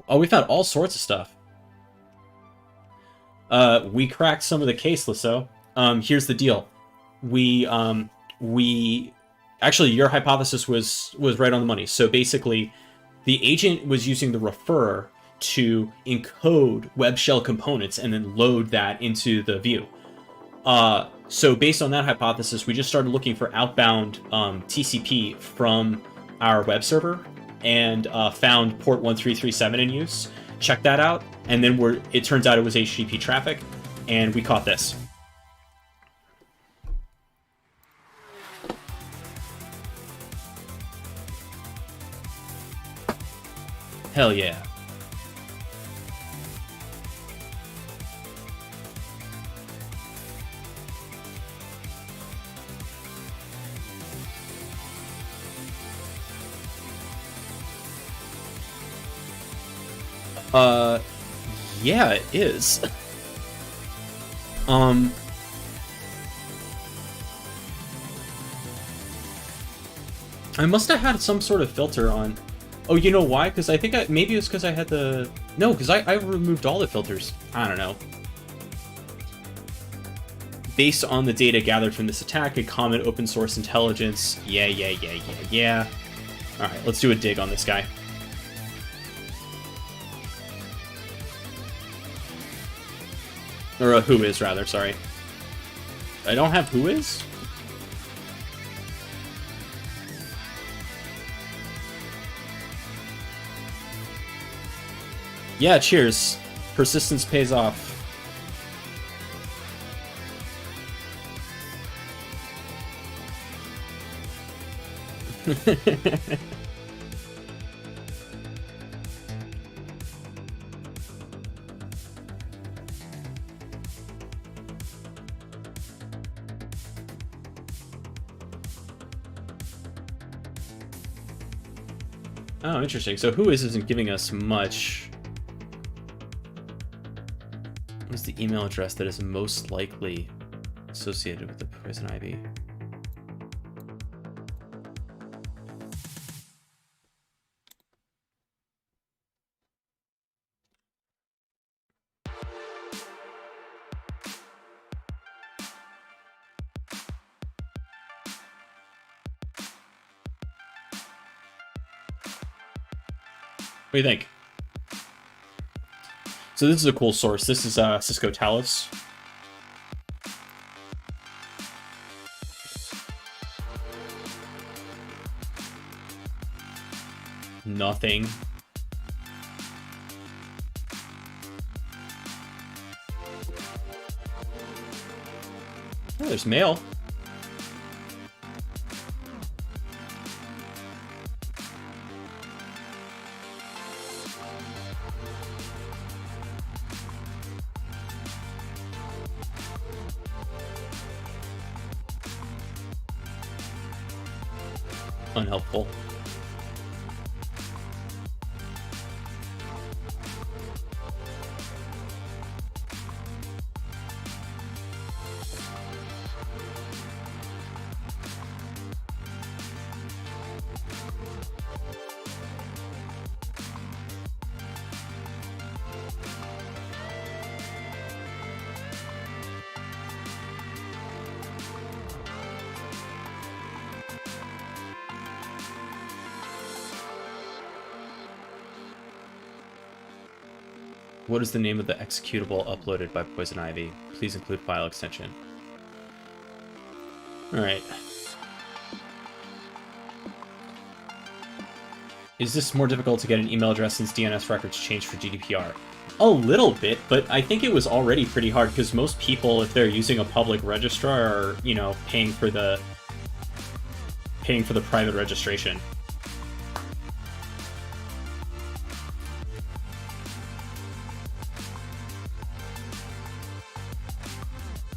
Oh, we found all sorts of stuff. We cracked some of the case, Lasso. Here's the deal. We actually, your hypothesis was right on the money. So basically, the agent was using the refer to encode web shell components and then load that into the view. So based on that hypothesis, we just started looking for outbound TCP from our web server and found port 1337 in use. Checked that out, and then it turns out it was HTTP traffic, and we caught this. Hell yeah. Yeah, it is. I must have had some sort of filter on. Oh, you know why? Because I think maybe it was because I had the... No, because I removed all the filters. I don't know. Based on the data gathered from this attack, a common open source intelligence. Yeah. Alright, let's do a dig on this guy. Or a who is, rather, sorry. I don't have who is? Yeah, cheers. Persistence pays off. Oh, interesting. So who is isn't giving us much. What's the email address that is most likely associated with the poison ivy? What do you think? So this is a cool source. This is Cisco Talos. Nothing. Oh, there's mail. Unhelpful. What is the name of the executable uploaded by Poison Ivy? Please include file extension. Alright. Is this more difficult to get an email address since DNS records changed for GDPR? A little bit, but I think it was already pretty hard because most people, if they're using a public registrar, are, you know, paying for the private registration.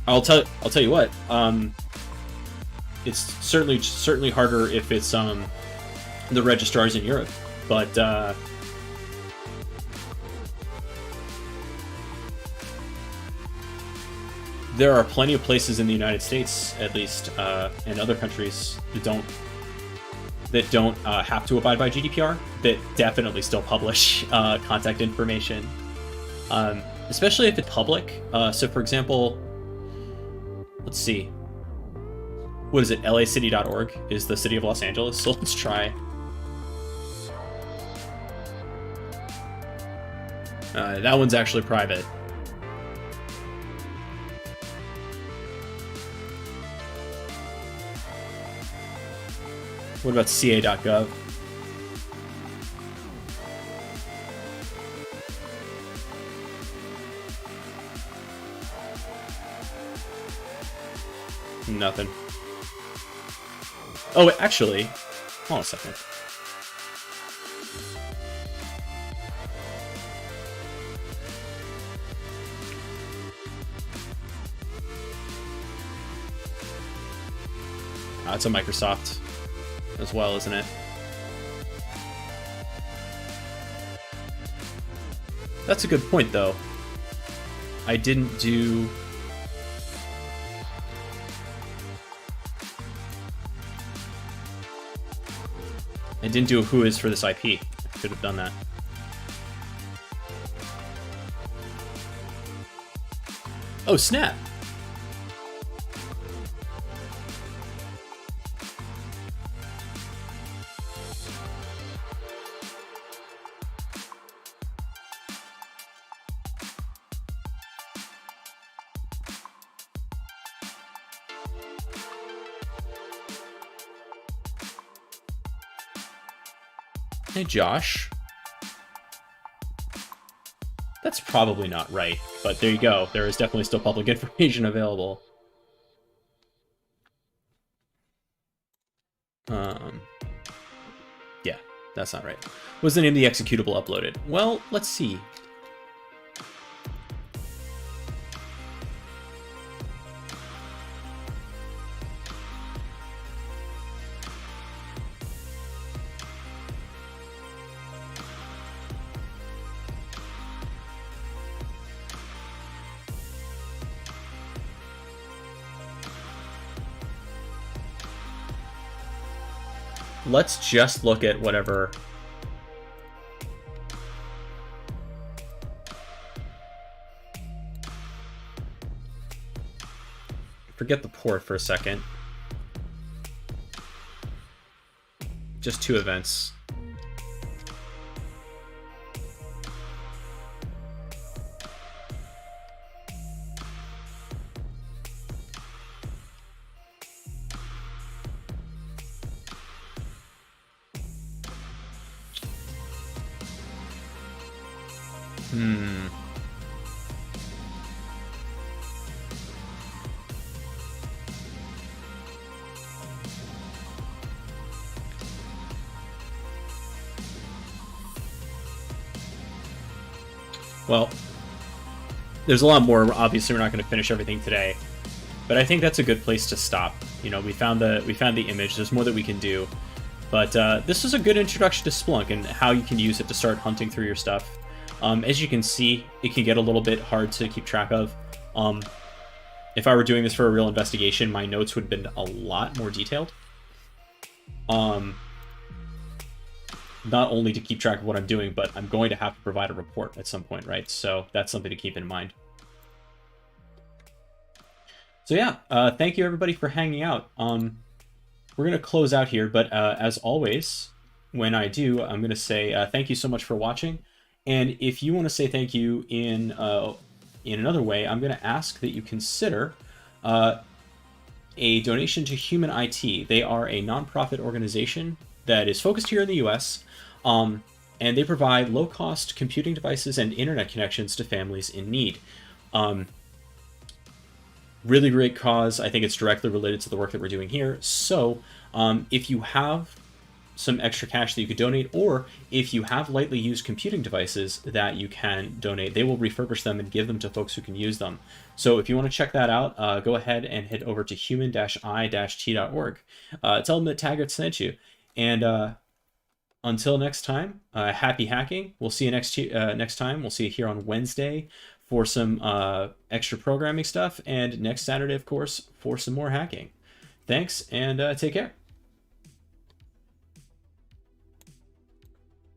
I'll tell you what. It's certainly harder if it's the registrars in Europe, but there are plenty of places in the United States, at least, and other countries that don't have to abide by GDPR that definitely still publish contact information, especially if it's public. So, for example, let's see. What is it? lacity.org is the city of Los Angeles. So let's try. That one's actually private. What about ca.gov? Nothing. Oh, actually, hold on a second. It's a Microsoft as well, isn't it? That's a good point, though. I didn't do... I didn't do a who is for this IP. I could have done that. Oh, snap! Hey, Josh. That's probably not right, but there you go. There is definitely still public information available. Yeah, that's not right. What's the name of the executable uploaded? Well, let's see. Let's just look at whatever. Forget the port for a second. Just 2 events. Well, there's a lot more. Obviously, we're not going to finish everything today, but I think that's a good place to stop. You know, we found the image. There's more that we can do, but this was a good introduction to Splunk and how you can use it to start hunting through your stuff. As you can see, it can get a little bit hard to keep track of. If I were doing this for a real investigation, my notes would have been a lot more detailed. Not only to keep track of what I'm doing, but I'm going to have to provide a report at some point, right? So that's something to keep in mind. So yeah, thank you everybody for hanging out. We're going to close out here, but as always, when I do, I'm going to say thank you so much for watching. And if you want to say thank you in another way, I'm going to ask that you consider a donation to Human IT. They are a nonprofit organization that is focused here in the U.S. And they provide low-cost computing devices and internet connections to families in need. Really great cause. I think it's directly related to the work that we're doing here. So if you have some extra cash that you could donate, or if you have lightly used computing devices that you can donate, they will refurbish them and give them to folks who can use them. So if you want to check that out, go ahead and head over to human-i-t.org. Tell them that Taggart sent you. And until next time, happy hacking. We'll see you next time. We'll see you here on Wednesday for some extra programming stuff, and next Saturday, of course, for some more hacking. Thanks, and take care.